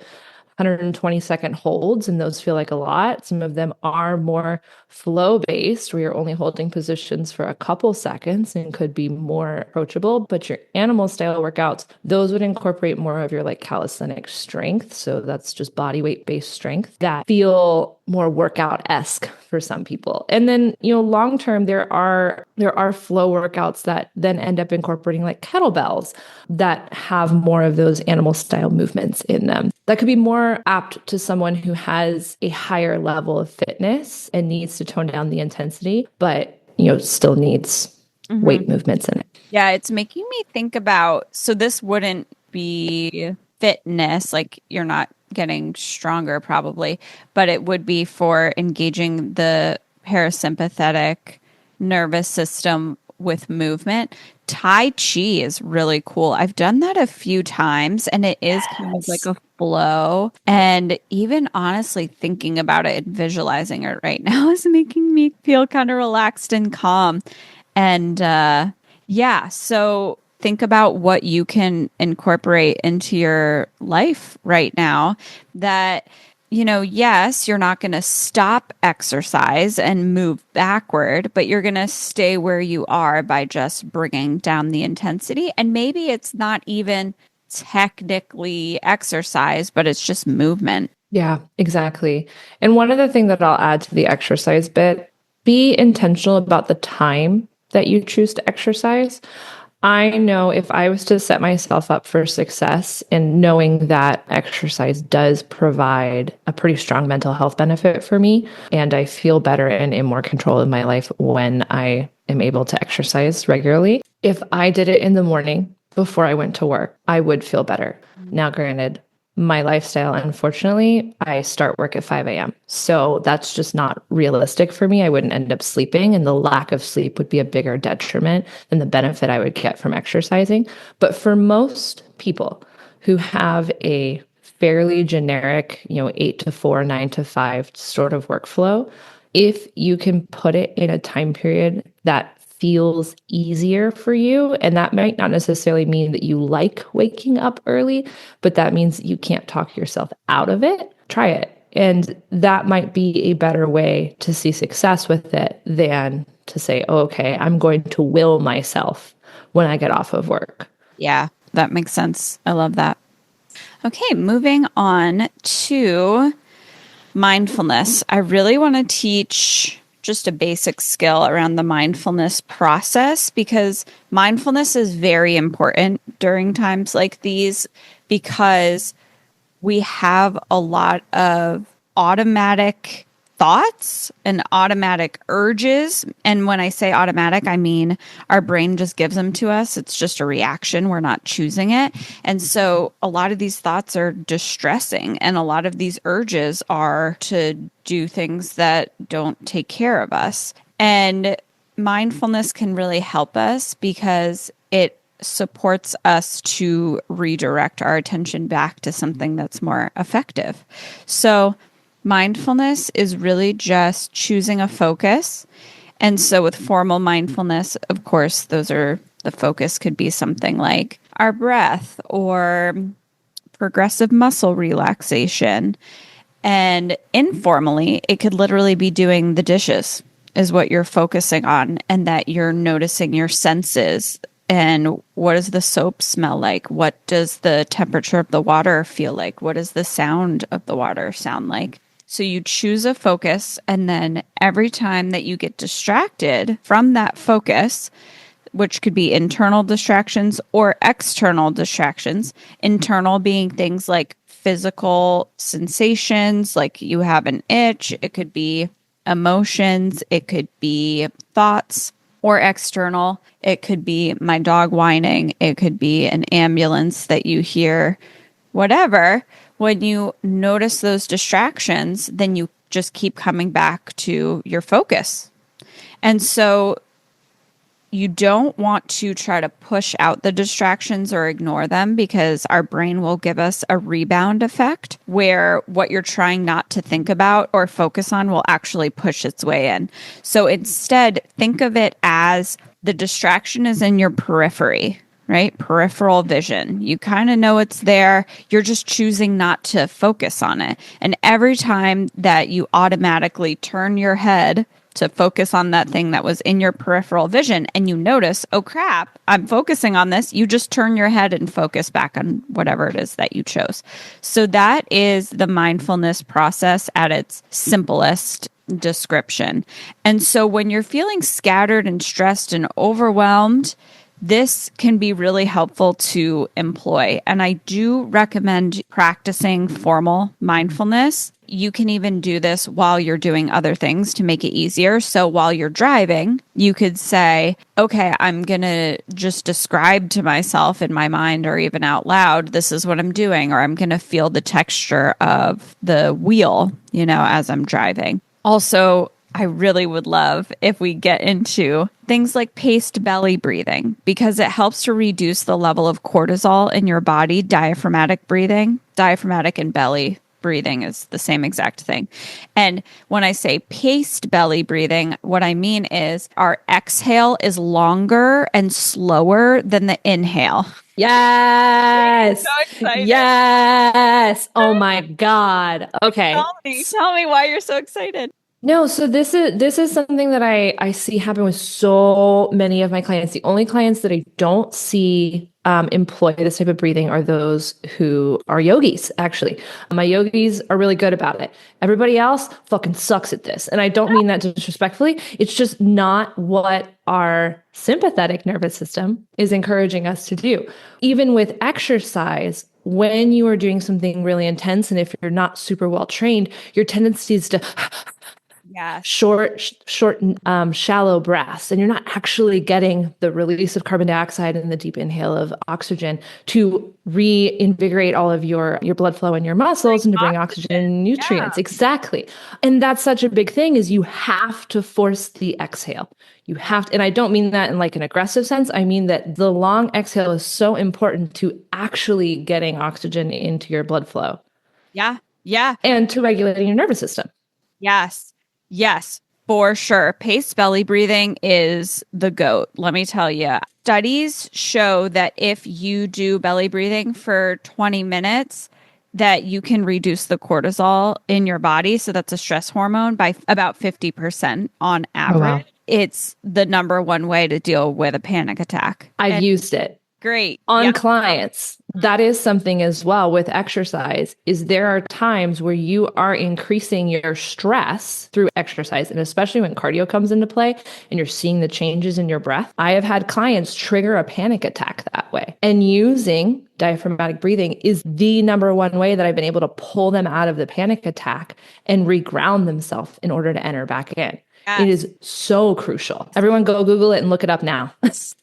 120-second holds, and those feel like a lot. Some of them are more flow based, where you're only holding positions for a couple seconds and could be more approachable. But your animal style workouts, those would incorporate more of your like calisthenic strength. So that's just body weight based strength that feel more workout esque for some people. And then, long term, there are flow workouts that then end up incorporating like kettlebells that have more of those animal style movements in them. That could be more apt to someone who has a higher level of fitness and needs to tone down the intensity, but still needs weight movements in it. Yeah, it's making me think about, so this wouldn't be fitness, like you're not getting stronger probably, but it would be for engaging the parasympathetic nervous system with movement. Tai Chi is really cool. I've done that a few times and it is kind of like a flow. And even honestly, thinking about it and visualizing it right now is making me feel kind of relaxed and calm. And yeah, so think about what you can incorporate into your life right now that, yes, you're not going to stop exercise and move backward, but you're going to stay where you are by just bringing down the intensity. And maybe it's not even technically exercise, but it's just movement. Yeah, exactly. And one other thing that I'll add to the exercise bit, be intentional about the time that you choose to exercise. I know if I was to set myself up for success and knowing that exercise does provide a pretty strong mental health benefit for me, and I feel better and in more control of my life when I am able to exercise regularly. If I did it in the morning before I went to work, I would feel better. Now, granted, my lifestyle, unfortunately, I start work at 5 a.m. So that's just not realistic for me. I wouldn't end up sleeping, and the lack of sleep would be a bigger detriment than the benefit I would get from exercising. But for most people who have a fairly generic, 8 to 4, 9 to 5 sort of workflow, if you can put it in a time period that feels easier for you. And that might not necessarily mean that you like waking up early, but that means you can't talk yourself out of it. Try it. And that might be a better way to see success with it than to say, oh, okay, I'm going to will myself when I get off of work. Yeah, that makes sense. I love that. Okay, moving on to mindfulness. I really want to teach just a basic skill around the mindfulness process because mindfulness is very important during times like these because we have a lot of automatic thoughts and automatic urges. And when I say automatic, I mean our brain just gives them to us. It's just a reaction. We're not choosing it. And so a lot of these thoughts are distressing. And a lot of these urges are to do things that don't take care of us. And mindfulness can really help us because it supports us to redirect our attention back to something that's more effective. So, mindfulness is really just choosing a focus. And so, with formal mindfulness, of course, the focus could be something like our breath or progressive muscle relaxation. And informally, it could literally be doing the dishes, is what you're focusing on, and that you're noticing your senses. And what does the soap smell like? What does the temperature of the water feel like? What does the sound of the water sound like? So you choose a focus, and then every time that you get distracted from that focus, which could be internal distractions or external distractions, internal being things like physical sensations, like you have an itch, it could be emotions, it could be thoughts. or external. It could be my dog whining. It could be an ambulance that you hear, whatever. When you notice those distractions, then you just keep coming back to your focus. And so you don't want to try to push out the distractions or ignore them, because our brain will give us a rebound effect where what you're trying not to think about or focus on will actually push its way in. So instead, think of it as the distraction is in your periphery, right? Peripheral vision. You kind of know it's there. You're just choosing not to focus on it. And every time that you automatically turn your head to focus on that thing that was in your peripheral vision and you notice, oh crap, I'm focusing on this, you just turn your head and focus back on whatever it is that you chose. So that is the mindfulness process at its simplest description. And so when you're feeling scattered and stressed and overwhelmed, this can be really helpful to employ. And I do recommend practicing formal mindfulness. You can even do this while you're doing other things to make it easier. So while you're driving, you could say, okay, I'm going to just describe to myself in my mind or even out loud, this is what I'm doing, or I'm going to feel the texture of the wheel, as I'm driving. Also, I really would love if we get into things like paced belly breathing, because it helps to reduce the level of cortisol in your body. Diaphragmatic breathing, diaphragmatic and belly breathing is the same exact thing. And when I say paced belly breathing, what I mean is our exhale is longer and slower than the inhale. Yes. So excited. Yes. Oh my God. Okay. Tell me why you're so excited. No, so this is something that I see happen with so many of my clients. The only clients that I don't see employ this type of breathing are those who are yogis, actually. My yogis are really good about it. Everybody else fucking sucks at this. And I don't mean that disrespectfully. It's just not what our sympathetic nervous system is encouraging us to do. Even with exercise, when you are doing something really intense, and if you're not super well trained, your tendency is to Yes. short, shallow breaths, and you're not actually getting the release of carbon dioxide and the deep inhale of oxygen to reinvigorate all of your blood flow in your muscles and to bring oxygen and nutrients. Yeah. Exactly. And that's such a big thing, is you have to force the exhale. You have to, and I don't mean that in like an aggressive sense. I mean that the long exhale is so important to actually getting oxygen into your blood flow. Yeah. Yeah. And to regulating your nervous system. Yes. Yes, for sure. Paced belly breathing is the GOAT. Let me tell you. Studies show that if you do belly breathing for 20 minutes, that you can reduce the cortisol in your body. So that's a stress hormone by about 50% on average. Oh, wow. It's the number one way to deal with a panic attack. I've used it. Great. On clients. That is something as well with exercise, is there are times where you are increasing your stress through exercise. And especially when cardio comes into play and you're seeing the changes in your breath. I have had clients trigger a panic attack that way. And using diaphragmatic breathing is the number one way that I've been able to pull them out of the panic attack and reground themselves in order to enter back in. Yes. It is so crucial. Everyone go Google it and look it up now.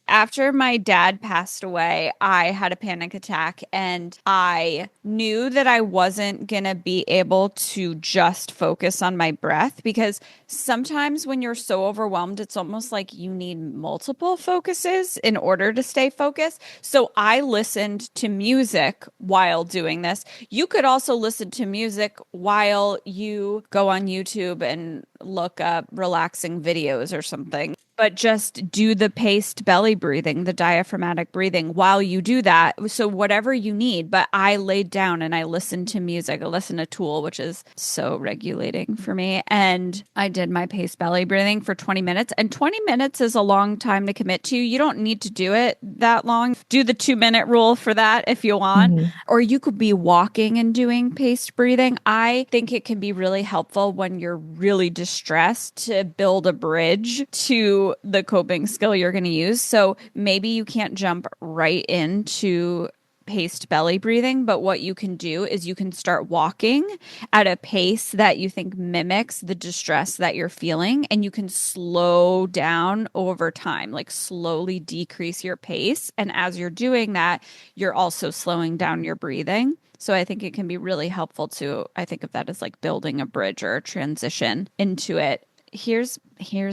After my dad passed away, I had a panic attack, and I knew that I wasn't going to be able to just focus on my breath, because sometimes when you're so overwhelmed, it's almost like you need multiple focuses in order to stay focused. So I listened to music while doing this. You could also listen to music while you go on YouTube and look up relaxing videos or something. But just do the paced belly breathing, the diaphragmatic breathing while you do that. So whatever you need. But I laid down and I listened to music. I listened to Tool, which is so regulating for me. And I did my paced belly breathing for 20 minutes. And 20 minutes is a long time to commit to. You don't need to do it that long. Do the 2-minute rule for that if you want. Mm-hmm. Or you could be walking and doing paced breathing. I think it can be really helpful when you're really distressed to build a bridge to the coping skill you're going to use. So maybe you can't jump right into paced belly breathing, but what you can do is you can start walking at a pace that you think mimics the distress that you're feeling, and you can slow down over time, like slowly decrease your pace. And as you're doing that, you're also slowing down your breathing. So I think it can be really helpful to, I think of that as like building a bridge or a transition into it. Here's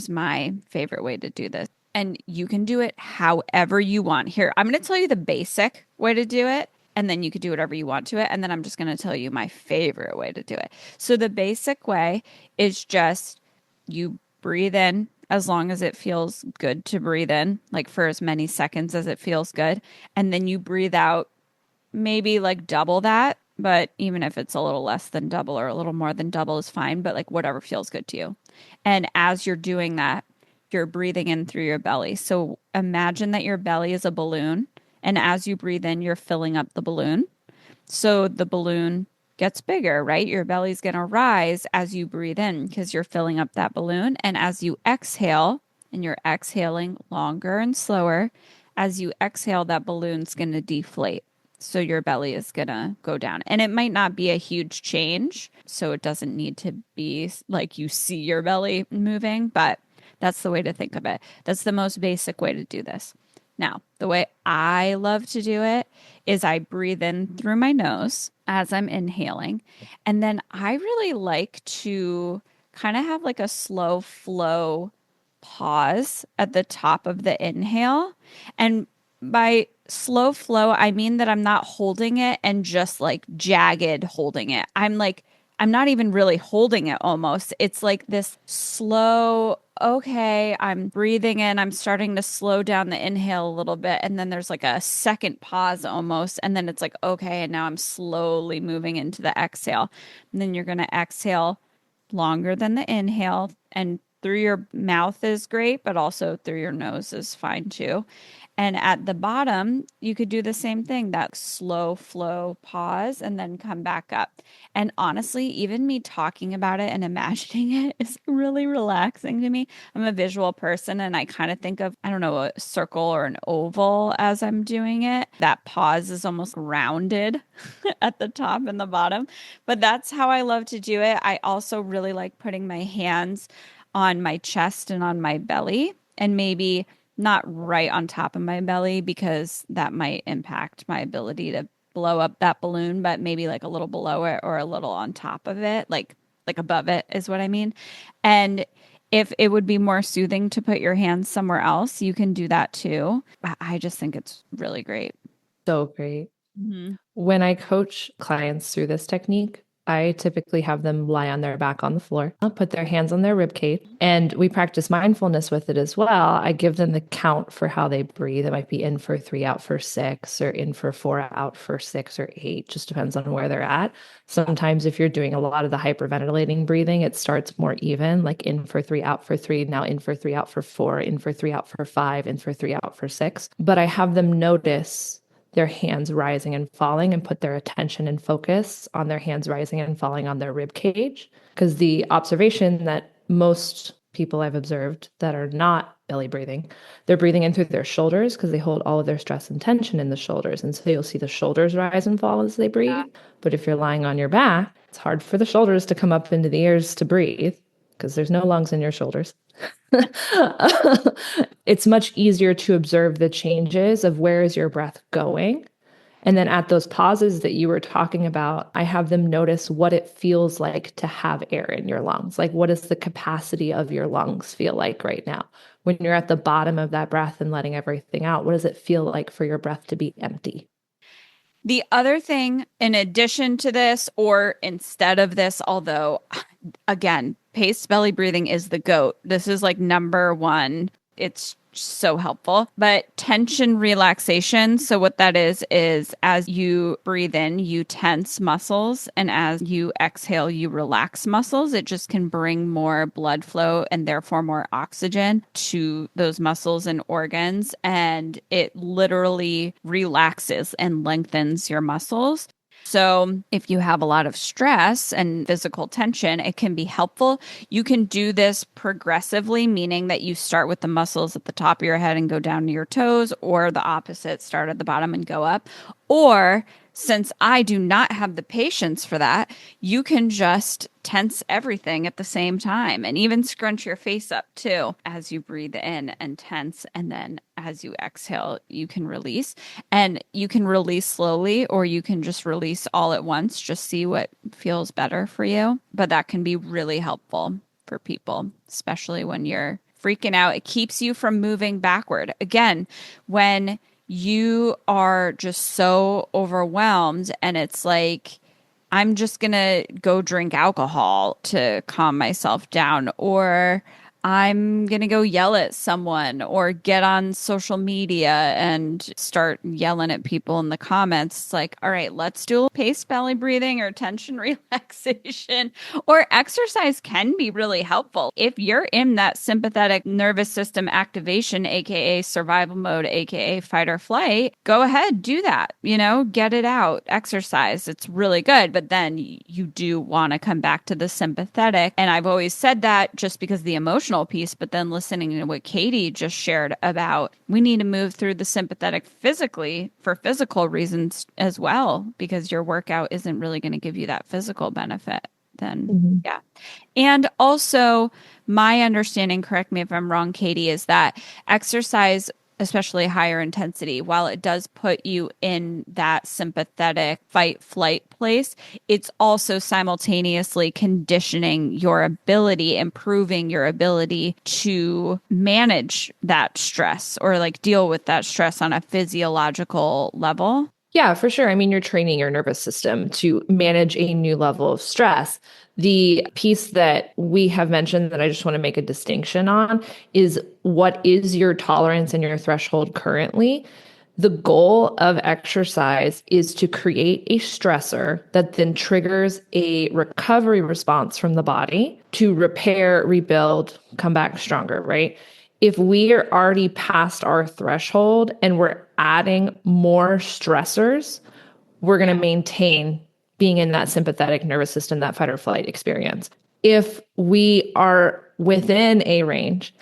my favorite way to do this. And you can do it however you want. Here, I'm going to tell you the basic way to do it, and then you could do whatever you want to it. And then I'm just going to tell you my favorite way to do it. So the basic way is just you breathe in as long as it feels good to breathe in, like for as many seconds as it feels good. And then you breathe out maybe like double that. But even if it's a little less than double or a little more than double is fine, but like whatever feels good to you. And as you're doing that, you're breathing in through your belly. So imagine that your belly is a balloon. And as you breathe in, you're filling up the balloon. So the balloon gets bigger, right? Your belly's going to rise as you breathe in because you're filling up that balloon. And as you exhale, and you're exhaling longer and slower, as you exhale, that balloon's going to deflate. So your belly is going to go down. And it might not be a huge change. So it doesn't need to be like you see your belly moving, but that's the way to think of it. That's the most basic way to do this. Now, the way I love to do it is I breathe in through my nose as I'm inhaling. And then I really like to kind of have like a slow flow pause at the top of the inhale. And by slow flow, I mean that I'm not holding it and just like jagged holding it. I'm not even really holding it almost. It's like this slow, okay, I'm breathing in, I'm starting to slow down the inhale a little bit. And then there's like a second pause almost. And then it's like, okay, and now I'm slowly moving into the exhale. And then you're going to exhale longer than the inhale. And through your mouth is great, but also through your nose is fine too. And at the bottom, you could do the same thing, that slow flow pause and then come back up. And honestly, even me talking about it and imagining it is really relaxing to me. I'm a visual person and I kind of think of, I don't know, a circle or an oval as I'm doing it. That pause is almost rounded at the top and the bottom. But that's how I love to do it. I also really like putting my hands on my chest and on my belly, and maybe not right on top of my belly because that might impact my ability to blow up that balloon, but maybe like a little below it or a little on top of it, like above it is what I mean. And if it would be more soothing to put your hands somewhere else, you can do that too. I just think it's really great. So great. Mm-hmm. When I coach clients through this technique, I typically have them lie on their back on the floor. I'll put their hands on their rib cage, and we practice mindfulness with it as well. I give them the count for how they breathe. It might be in for 3, out for 6, or in for 4, out for 6 or 8, just depends on where they're at. Sometimes if you're doing a lot of the hyperventilating breathing, it starts more even, like in for 3, out for 3, now in for 3, out for 4, in for 3, out for 5, in for 3, out for 6. But I have them notice their hands rising and falling and put their attention and focus on their hands rising and falling on their rib cage. Because the observation that most people I've observed that are not belly breathing, they're breathing in through their shoulders because they hold all of their stress and tension in the shoulders. And so you'll see the shoulders rise and fall as they breathe. But if you're lying on your back, it's hard for the shoulders to come up into the ears to breathe because there's no lungs in your shoulders. It's much easier to observe the changes of where is your breath going. And then at those pauses that you were talking about, I have them notice what it feels like to have air in your lungs. Like, what does the capacity of your lungs feel like right now? When you're at the bottom of that breath and letting everything out, what does it feel like for your breath to be empty? The other thing, in addition to this or instead of this, although again, paced belly breathing is the GOAT. This is like number one. It's so helpful. But tension relaxation. So what that is as you breathe in, you tense muscles. And as you exhale, you relax muscles. It just can bring more blood flow and therefore more oxygen to those muscles and organs. And it literally relaxes and lengthens your muscles. So if you have a lot of stress and physical tension, it can be helpful. You can do this progressively, meaning that you start with the muscles at the top of your head and go down to your toes, or the opposite, start at the bottom and go up. Or since I do not have the patience for that, you can just tense everything at the same time and even scrunch your face up too as you breathe in and tense. And then as you exhale, you can release. And you can release slowly or you can just release all at once. Just see what feels better for you. But that can be really helpful for people, especially when you're freaking out. It keeps you from moving backward. Again, when you are just so overwhelmed and it's like, I'm just going to go drink alcohol to calm myself down, or I'm going to go yell at someone or get on social media and start yelling at people in the comments. It's like, all right, let's do paced belly breathing or tension relaxation, or exercise can be really helpful. If you're in that sympathetic nervous system activation, AKA survival mode, AKA fight or flight, go ahead, do that, get it out, exercise. It's really good. But then you do want to come back to the sympathetic. And I've always said that just because the emotional piece, but then listening to what Katie just shared about, we need to move through the sympathetic physically for physical reasons as well, because your workout isn't really going to give you that physical benefit. Then, yeah. And also, my understanding, correct me if I'm wrong, Katie, is that exercise, especially higher intensity, while it does put you in that sympathetic fight flight place, it's also simultaneously conditioning your ability, improving your ability to manage that stress or like deal with that stress on a physiological level. Yeah, for sure. I mean, you're training your nervous system to manage a new level of stress. The piece that we have mentioned that I just want to make a distinction on is what is your tolerance and your threshold currently? The goal of exercise is to create a stressor that then triggers a recovery response from the body to repair, rebuild, come back stronger, right? If we are already past our threshold and we're adding more stressors, we're going to maintain being in that sympathetic nervous system, that fight or flight experience. If we are within a range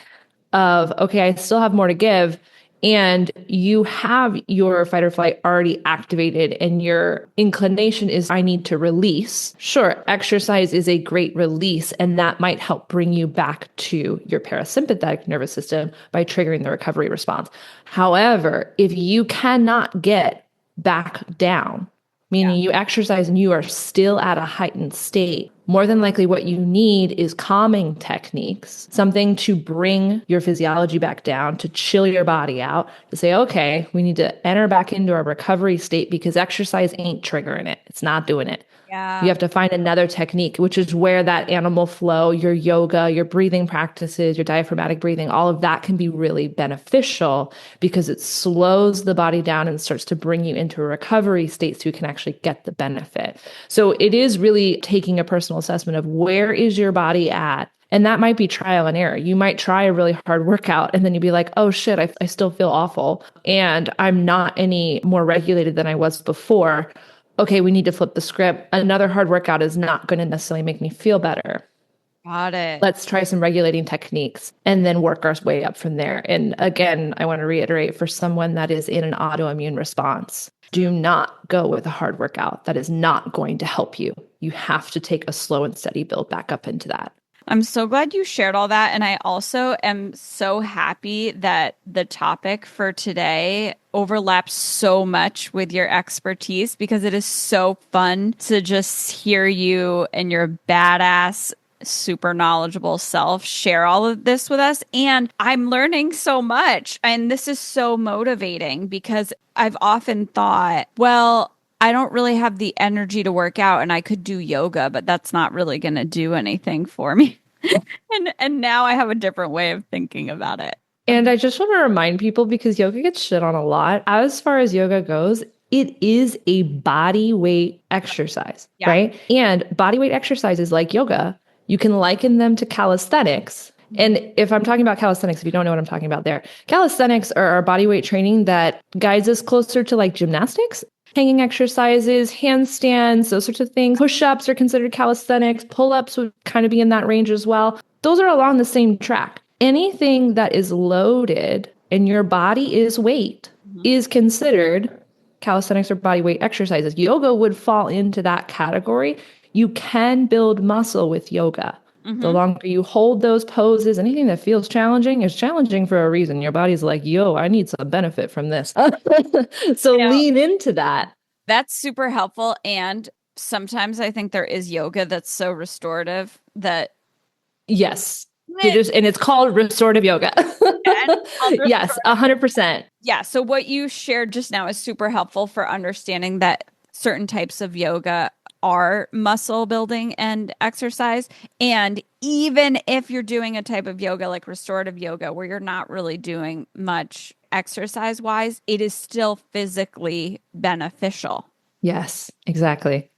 of, okay, I still have more to give, and you have your fight or flight already activated and your inclination is, I need to release. Sure, exercise is a great release, and that might help bring you back to your parasympathetic nervous system by triggering the recovery response. However, if you cannot get back down, meaning you exercise and you are still at a heightened state, more than likely what you need is calming techniques, something to bring your physiology back down, to chill your body out, to say, okay, we need to enter back into our recovery state because exercise ain't triggering it. It's not doing it. Yeah. You have to find another technique, which is where that animal flow, your yoga, your breathing practices, your diaphragmatic breathing, all of that can be really beneficial because it slows the body down and starts to bring you into a recovery state so you can actually get the benefit. So it is really taking a personal assessment of where is your body at. And that might be trial and error. You might try a really hard workout and then you'd be like, oh shit, I still feel awful. And I'm not any more regulated than I was before. Okay, we need to flip the script. Another hard workout is not going to necessarily make me feel better. Got it. Let's try some regulating techniques and then work our way up from there. And again, I want to reiterate, for someone that is in an autoimmune response, do not go with a hard workout. That is not going to help you. You have to take a slow and steady build back up into that. I'm so glad you shared all that. And I also am so happy that the topic for today overlaps so much with your expertise, because it is so fun to just hear you and your badass, super knowledgeable self share all of this with us. And I'm learning so much. And this is so motivating because I've often thought, well, I don't really have the energy to work out and I could do yoga, but that's not really going to do anything for me. And now I have a different way of thinking about it. And I just want to remind people, because yoga gets shit on a lot, as far as yoga goes, it is a body weight exercise, right? And body weight exercises like yoga, you can liken them to calisthenics. And if I'm talking about calisthenics, if you don't know what I'm talking about there, calisthenics are our body weight training that guides us closer to like gymnastics. hanging exercises, handstands, those sorts of things. Push-ups are considered calisthenics. Pull-ups would kind of be in that range as well. Those are along the same track. Anything that is loaded and your body is weight Mhm. is considered calisthenics or body weight exercises. Yoga would fall into that category. You can build muscle with yoga. The Mhm. longer you hold those poses, anything that feels challenging is challenging for a reason. Your body's like, yo, I need some benefit from this. So You know, lean into that. that's super helpful. And sometimes I think there is yoga that's so restorative that Yes. eh, And it's called restorative yoga. and it's called Yes, restorative. 100%. Yeah. So what you shared just now is super helpful for understanding that certain types of yoga are muscle building and exercise. And even if you're doing a type of yoga like restorative yoga, where you're not really doing much exercise wise, it is still physically beneficial. Yes, exactly.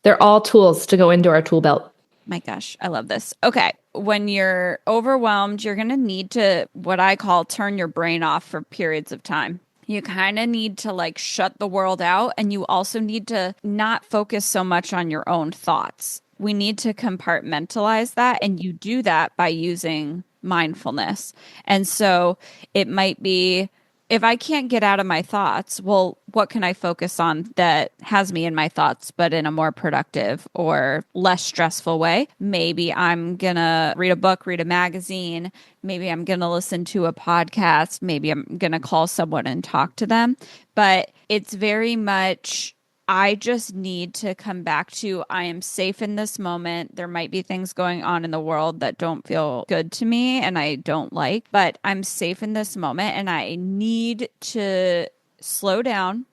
They're all tools to go into our tool belt. My gosh, I love this. Okay. When you're overwhelmed, you're going to need to, what I call, turn your brain off for periods of time. You kind of need to like shut the world out, and you also need to not focus so much on your own thoughts. We need to compartmentalize that, and you do that by using mindfulness. And so it might be, if I can't get out of my thoughts, well, what can I focus on that has me in my thoughts, but in a more productive or less stressful way? Maybe I'm going to read a book, read a magazine. Maybe I'm going to listen to a podcast. Maybe I'm going to call someone and talk to them. But it's very much, I just need to come back to I am safe in this moment. There might be things going on in the world that don't feel good to me and I don't like, but I'm safe in this moment and I need to slow down,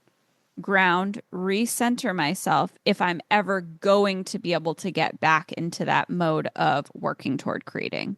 ground, recenter myself if I'm ever going to be able to get back into that mode of working toward creating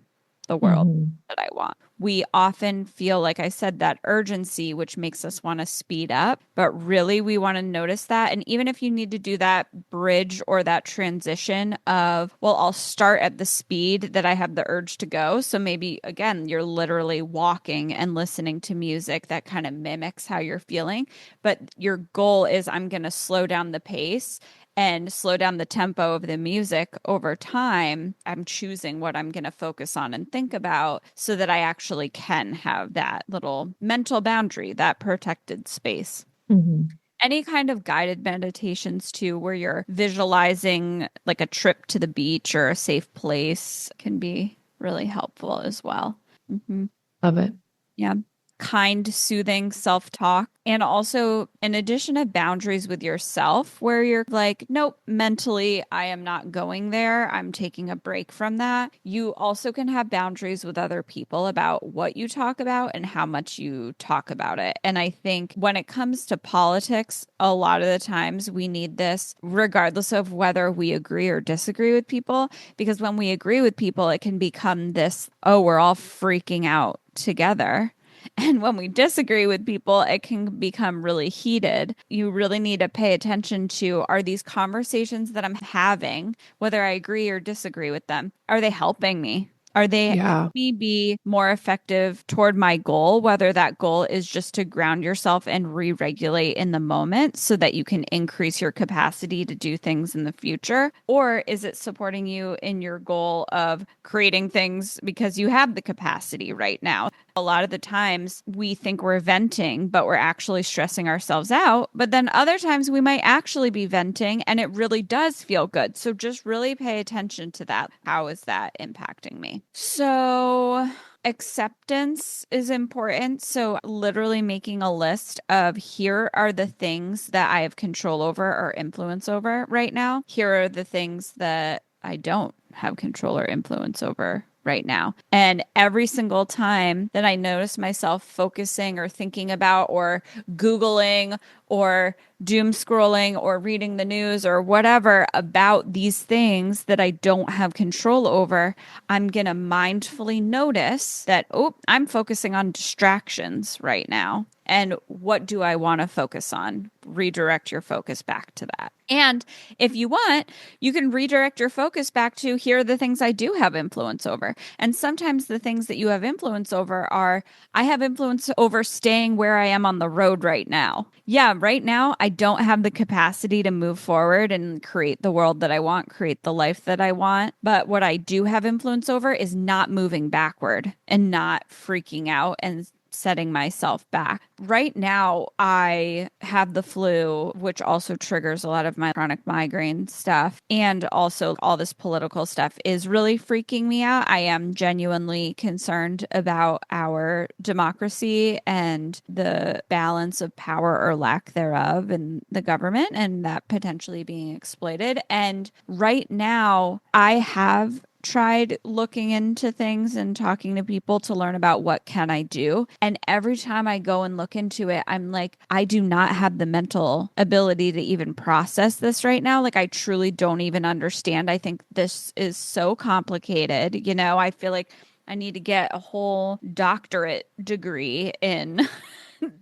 the world Mhm. that I want. We often feel, like I said, that urgency, which makes us want to speed up, but really we want to notice that. And even if you need to do that bridge or that transition of, well, I'll start at the speed that I have the urge to go. So maybe, again, you're literally walking and listening to music that kind of mimics how you're feeling. But your goal is, I'm going to slow down the pace and slow down the tempo of the music over time. I'm choosing what I'm going to focus on and think about so that I actually can have that little mental boundary, that protected space. Mhm. Any kind of guided meditations too, where you're visualizing like a trip to the beach or a safe place, can be really helpful as well. Mhm. Love it. Yeah. Kind, soothing self talk. And also, in addition to boundaries with yourself, where you're like, nope, mentally, I am not going there. I'm taking a break from that. You also can have boundaries with other people about what you talk about and how much you talk about it. And I think when it comes to politics, a lot of the times we need this, regardless of whether we agree or disagree with people, because when we agree with people, it can become this, oh, we're all freaking out together. And when we disagree with people, it can become really heated. You really need to pay attention to, are these conversations that I'm having, whether I agree or disagree with them, are they helping me? Are they Yeah. helping me be more effective toward my goal, whether that goal is just to ground yourself and re regulate in the moment so that you can increase your capacity to do things in the future? Or is it supporting you in your goal of creating things because you have the capacity right now? A lot of the times we think we're venting, but we're actually stressing ourselves out. But then other times we might actually be venting and it really does feel good. So just really pay attention to that. How is that impacting me? So acceptance is important. So literally making a list of, here are the things that I have control over or influence over right now. Here are the things that I don't have control or influence over right now. And every single time that I notice myself focusing or thinking about or Googling or doom scrolling or reading the news or whatever about these things that I don't have control over, I'm going to mindfully notice that, oh, I'm focusing on distractions right now. And what do I want to focus on? Redirect your focus back to that. And if you want, you can redirect your focus back to, here are the things I do have influence over. And sometimes the things that you have influence over are, I have influence over staying where I am on the road right now. Yeah, right now I don't have the capacity to move forward and create the world that I want, create the life that I want. But what I do have influence over is not moving backward and not freaking out and setting myself back. Right now, I have the flu, which also triggers a lot of my chronic migraine stuff. And also, all this political stuff is really freaking me out. I am genuinely concerned about our democracy and the balance of power or lack thereof in the government and that potentially being exploited. And right now, I have tried looking into things and talking to people to learn about what can I do. And every time I go and look into it, I'm like, I do not have the mental ability to even process this right now. Like, I truly don't even understand. I think this is so complicated. I feel like I need to get a whole doctorate degree in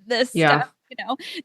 this Yeah. stuff.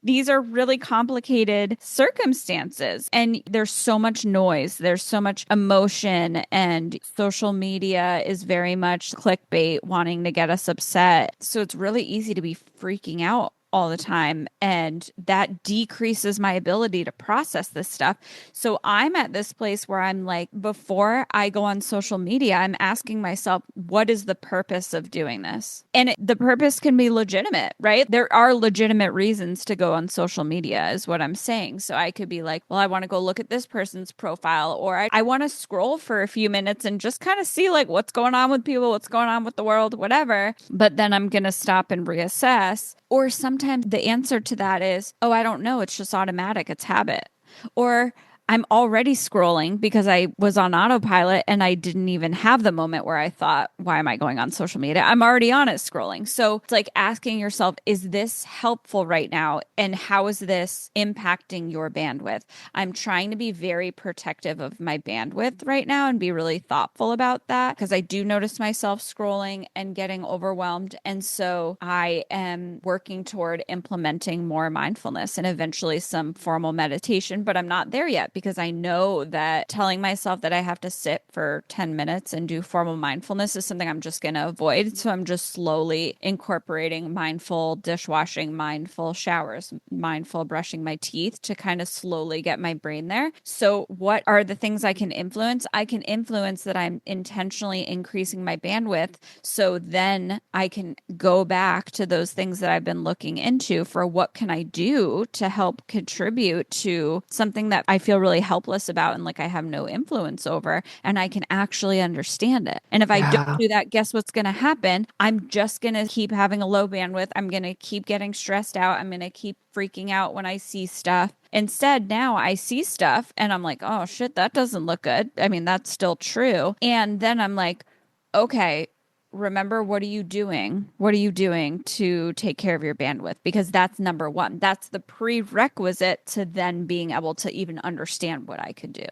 These are really complicated circumstances, and there's so much noise, there's so much emotion, and social media is very much clickbait, wanting to get us upset. So it's really easy to be freaking out all the time, and that decreases my ability to process this stuff. So I'm at this place where I'm like, before I go on social media, I'm asking myself, what is the purpose of doing this? And the purpose can be legitimate, right? There are legitimate reasons to go on social media, is what I'm saying. So I could be like, well, I want to go look at this person's profile, or I want to scroll for a few minutes and just kind of see like what's going on with people, what's going on with the world, whatever. But then I'm going to stop and reassess. Or sometimes the answer to that is, oh, I don't know. It's just automatic. It's habit. Or I'm already scrolling because I was on autopilot and I didn't even have the moment where I thought, why am I going on social media? I'm already on it scrolling. So it's like asking yourself, is this helpful right now? And how is this impacting your bandwidth? I'm trying to be very protective of my bandwidth right now and be really thoughtful about that, because I do notice myself scrolling and getting overwhelmed. And so I am working toward implementing more mindfulness and eventually some formal meditation, but I'm not there yet, because I know that telling myself that I have to sit for 10 minutes and do formal mindfulness is something I'm just going to avoid. So I'm just slowly incorporating mindful dishwashing, mindful showers, mindful brushing my teeth to kind of slowly get my brain there. So what are the things I can influence? I can influence that I'm intentionally increasing my bandwidth. So then I can go back to those things that I've been looking into for what can I do to help contribute to something that I feel really helpless about and like I have no influence over, and I can actually understand it. And if I don't Yeah. do that, guess what's going to happen? I'm just going to keep having a low bandwidth. I'm going to keep getting stressed out. I'm going to keep freaking out when I see stuff. Instead, now I see stuff and I'm like, oh shit, that doesn't look good. I mean, that's still true. And then I'm like, okay, remember, what are you doing? What are you doing to take care of your bandwidth? Because that's number one. That's the prerequisite to then being able to even understand what I could do.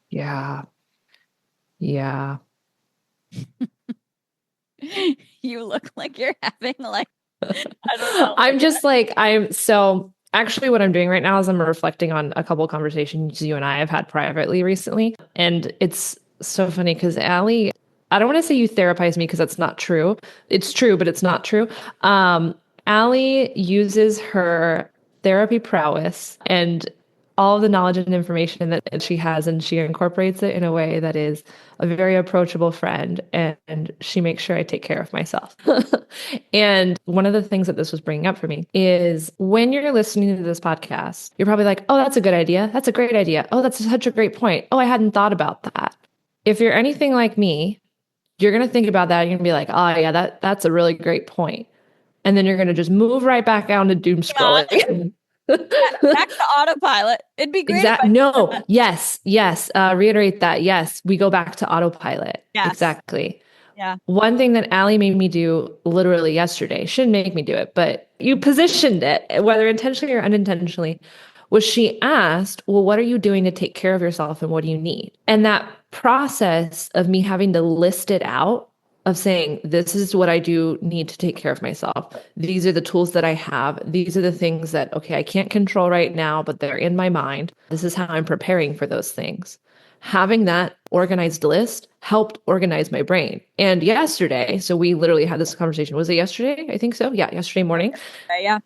Yeah. Yeah. You look like you're having like, I don't know. I'm just like, I'm so actually what I'm doing right now is I'm reflecting on a couple of conversations you and I have had privately recently. And it's so funny because Allie, I don't want to say you therapize me because that's not true. It's true, but it's not true. Allie uses her therapy prowess and all of the knowledge and information that she has, and she incorporates it in a way that is a very approachable friend, and she makes sure I take care of myself. And one of the things that this was bringing up for me is when you're listening to this podcast, you're probably like, oh, that's a good idea. That's a great idea. Oh, that's such a great point. Oh, I hadn't thought about that. If you're anything like me, you're going to think about that. You're going to be like, oh, yeah, that's a really great point. And then you're going to just move right back down to doom Yeah, scrolling. back to autopilot. It'd be great if Exact. I did No. that. Yes. Yes. Reiterate that. Yes. We go back to autopilot. Yes. Exactly. Yeah. One thing that Allie made me do literally yesterday, shouldn't make me do it, but you positioned it, whether intentionally or unintentionally, was she asked, well, what are you doing to take care of yourself and what do you need? And that process of me having to list it out, of saying, this is what I do need to take care of myself. These are the tools that I have. These are the things that, okay, I can't control right now, but they're in my mind. This is how I'm preparing for those things. Having that organized list helped organize my brain. And yesterday, so we literally had this conversation. Was it yesterday? I think so. Yeah, yesterday morning. Yeah.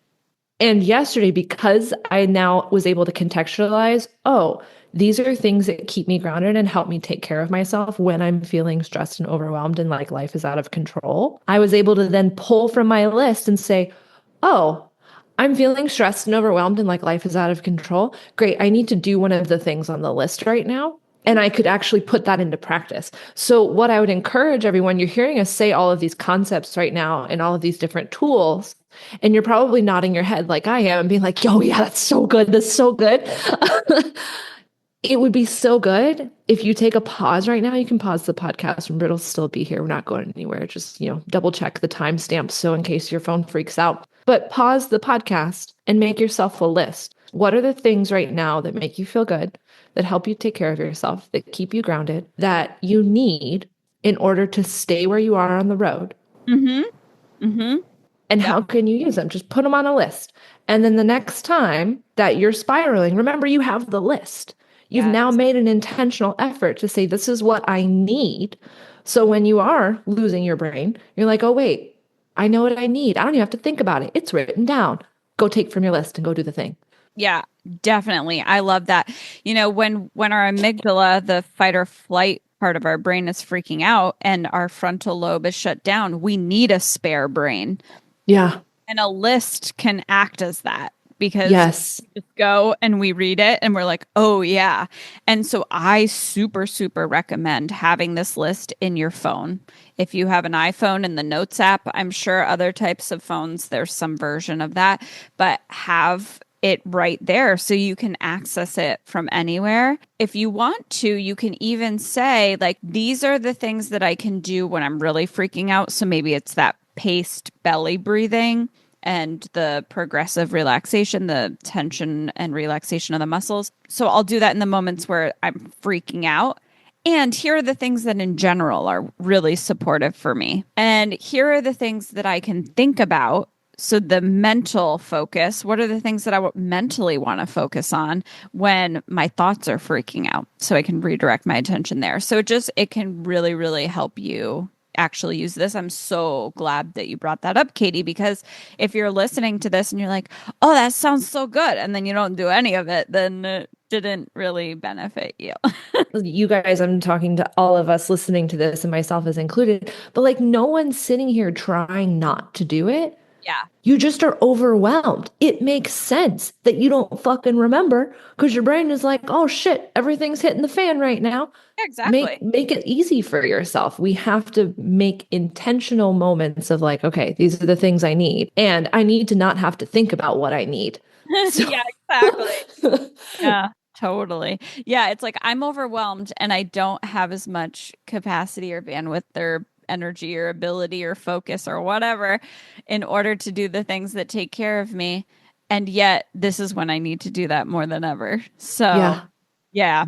And yesterday, because I now was able to contextualize, oh, these are things that keep me grounded and help me take care of myself when I'm feeling stressed and overwhelmed and like life is out of control. I was able to then pull from my list and say, oh, I'm feeling stressed and overwhelmed and like life is out of control. Great. I need to do one of the things on the list right now. And I could actually put that into practice. So, what I would encourage everyone, you're hearing us say all of these concepts right now and all of these different tools, and you're probably nodding your head like I am and being like, yo, yeah, that's so good. That's so good. It would be so good if you take a pause right now. You can pause the podcast and it'll still be here. We're not going anywhere. Just, double check the timestamp. So in case your phone freaks out, but pause the podcast and make yourself a list. What are the things right now that make you feel good, that help you take care of yourself, that keep you grounded, that you need in order to stay where you are on the road? Mm-hmm. Mm-hmm. And Yep. how can you use them? Just put them on a list. And then the next time that you're spiraling, remember you have the list. You've Yes. now made an intentional effort to say, this is what I need. So when you are losing your brain, you're like, oh, wait, I know what I need. I don't even have to think about it. It's written down. Go take from your list and go do the thing. Yeah, definitely. I love that. When our amygdala, the fight or flight part of our brain is freaking out and our frontal lobe is shut down, we need a spare brain. Yeah. And a list can act as that because Yes. we just go and we read it and we're like, oh, yeah. And so I super, super recommend having this list in your phone. If you have an iPhone in the Notes app, I'm sure other types of phones, there's some version of that, but have it right there so you can access it from anywhere. If you want to, you can even say, like, these are the things that I can do when I'm really freaking out. So maybe it's that paced belly breathing and the progressive relaxation, the tension and relaxation of the muscles. So I'll do that in the moments where I'm freaking out. And here are the things that in general are really supportive for me. And here are the things that I can think about. So the mental focus, what are the things that mentally want to focus on when my thoughts are freaking out? So I can redirect my attention there. So it can really, really help you actually use this. I'm so glad that you brought that up, Katie, because if you're listening to this and you're like, oh, that sounds so good, and then you don't do any of it, then it didn't really benefit you. You guys, I'm talking to all of us listening to this and myself as included, but like no one's sitting here trying not to do it. Yeah, You just are overwhelmed. It makes sense that you don't fucking remember because your brain is like, oh shit, everything's hitting the fan right now. Make exactly. make it easy for yourself. We have to make intentional moments of like, okay, these are the things I need. And I need to not have to think about what I need. So Yeah, exactly. Yeah, totally. Yeah, it's like I'm overwhelmed and I don't have as much capacity or bandwidth or energy or ability or focus or whatever in order to do the things that take care of me. And yet, this is when I need to do that more than ever. So, yeah. yeah,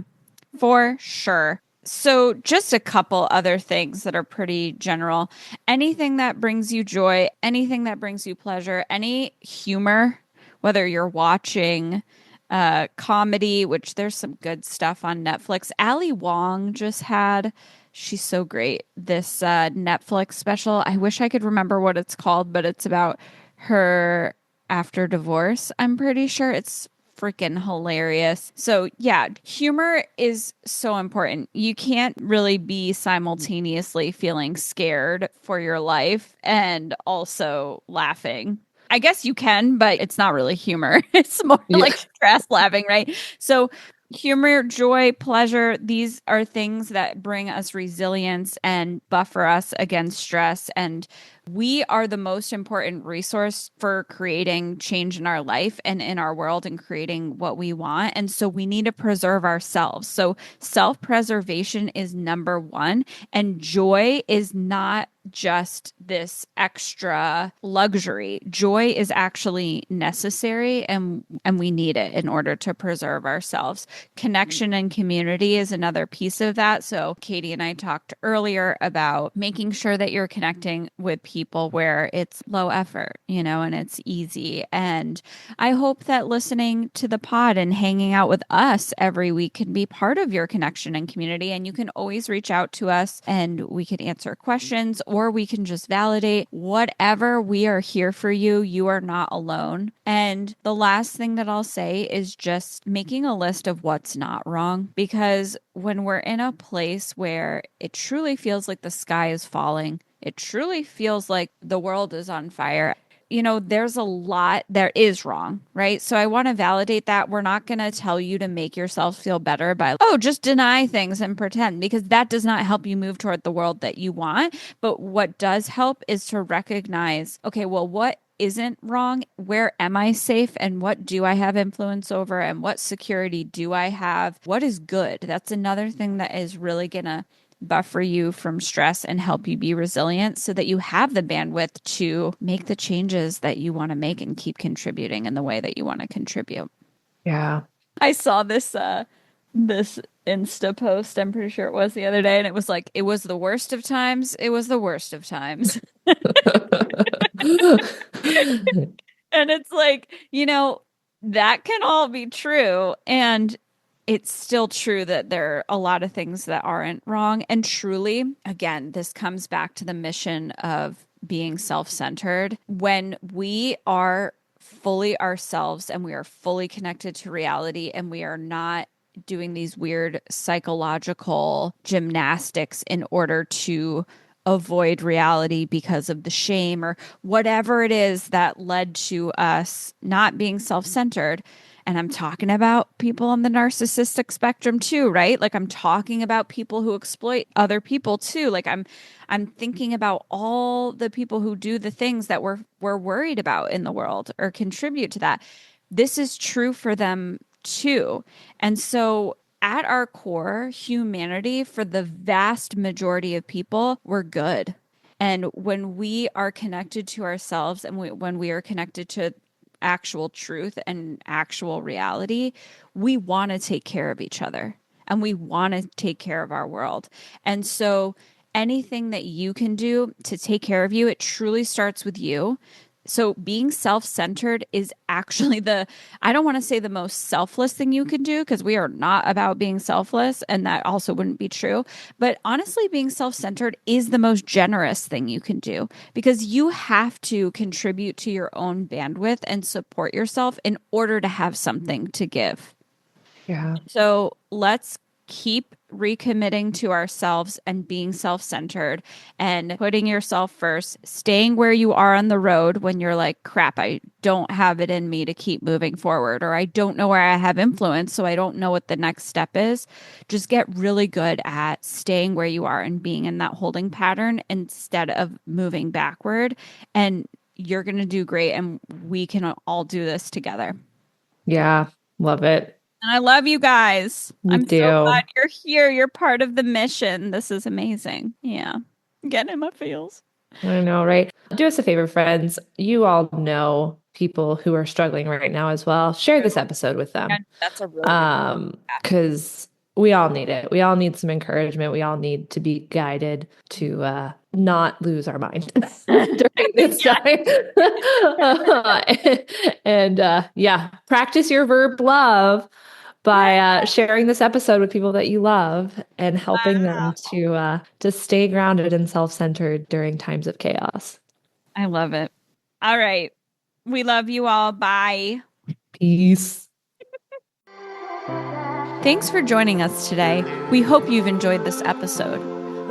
for sure. So, just a couple other things that are pretty general. Anything that brings you joy, anything that brings you pleasure, any humor, whether you're watching comedy, which there's some good stuff on Netflix. Ali Wong just had, she's so great, this Netflix special. I wish I could remember what it's called, but it's about her after divorce. I'm pretty sure it's freaking hilarious. So, yeah, humor is so important. You can't really be simultaneously feeling scared for your life and also laughing. I guess you can, but it's not really humor. It's more Yeah. like stress laughing, right? So, humor, joy, pleasure, these are things that bring us resilience and buffer us against stress. And we are the most important resource for creating change in our life and in our world and creating what we want. And so we need to preserve ourselves. So self preservation is number one. And joy is not just this extra luxury. Joy is actually necessary and we need it in order to preserve ourselves. Connection and community is another piece of that. So Katie and I talked earlier about making sure that you're connecting with people people where it's low effort, and it's easy. And I hope that listening to the pod and hanging out with us every week can be part of your connection and community. And you can always reach out to us and we can answer questions, or we can just validate whatever. We are here for you. You are not alone. And the last thing that I'll say is just making a list of what's not wrong, because when we're in a place where it truly feels like the sky is falling, it truly feels like the world is on fire, there's a lot that is wrong, right? So I want to validate that. We're not going to tell you to make yourself feel better by, oh, just deny things and pretend, because that does not help you move toward the world that you want. But what does help is to recognize, okay, well, what isn't wrong? Where am I safe? And what do I have influence over? And what security do I have? What is good? That's another thing that is really going to buffer you from stress and help you be resilient, so that you have the bandwidth to make the changes that you want to make and keep contributing in the way that you want to contribute. Yeah. I saw this Insta post, I'm pretty sure it was the other day, and it was like, it was the worst of times. It was the worst of times. And it's like, that can all be true. And it's still true that there are a lot of things that aren't wrong. And truly, again, this comes back to the mission of being self-centered. When we are fully ourselves and we are fully connected to reality, and we are not doing these weird psychological gymnastics in order to avoid reality because of the shame or whatever it is that led to us not being self-centered. And I'm talking about people on the narcissistic spectrum too, right? Like, I'm talking about people who exploit other people too. Like, I'm thinking about all the people who do the things that we're worried about in the world or contribute to that. This is true for them too. And so at our core, humanity, for the vast majority of people, we're good. And when we are connected to ourselves, and when we are connected to actual truth and actual reality, we want to take care of each other and we want to take care of our world. And so anything that you can do to take care of you, it truly starts with you. So being self-centered is actually I don't want to say the most selfless thing you can do, because we are not about being selfless, and that also wouldn't be true. But honestly, being self-centered is the most generous thing you can do, because you have to contribute to your own bandwidth and support yourself in order to have something to give. Yeah. So let's keep recommitting to ourselves and being self-centered and putting yourself first, staying where you are on the road when you're like, crap, I don't have it in me to keep moving forward, or I don't know where I have influence, so I don't know what the next step is. Just get really good at staying where you are and being in that holding pattern instead of moving backward. And you're going to do great. And we can all do this together. Yeah. Love it. And I love you guys. You I'm do. so glad you're here. You're part of the mission. This is amazing. Yeah. Getting in my feels. I know, right? Do us a favor, friends. You all know people who are struggling right now as well. Share this episode with them. Yeah, that's a really good because we all need it. We all need some encouragement. We all need to be guided to not lose our mind during this time. Yeah, practice your verb love by sharing this episode with people that you love and helping them to stay grounded and self-centered during times of chaos. I love it. All right. We love you all. Bye. Peace. Thanks for joining us today. We hope you've enjoyed this episode.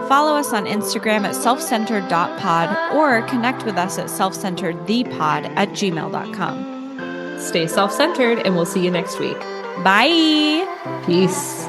Follow us on Instagram at selfcentered.pod or connect with us at selfcenteredthepod@gmail.com. Stay self-centered, and we'll see you next week. Bye. Peace.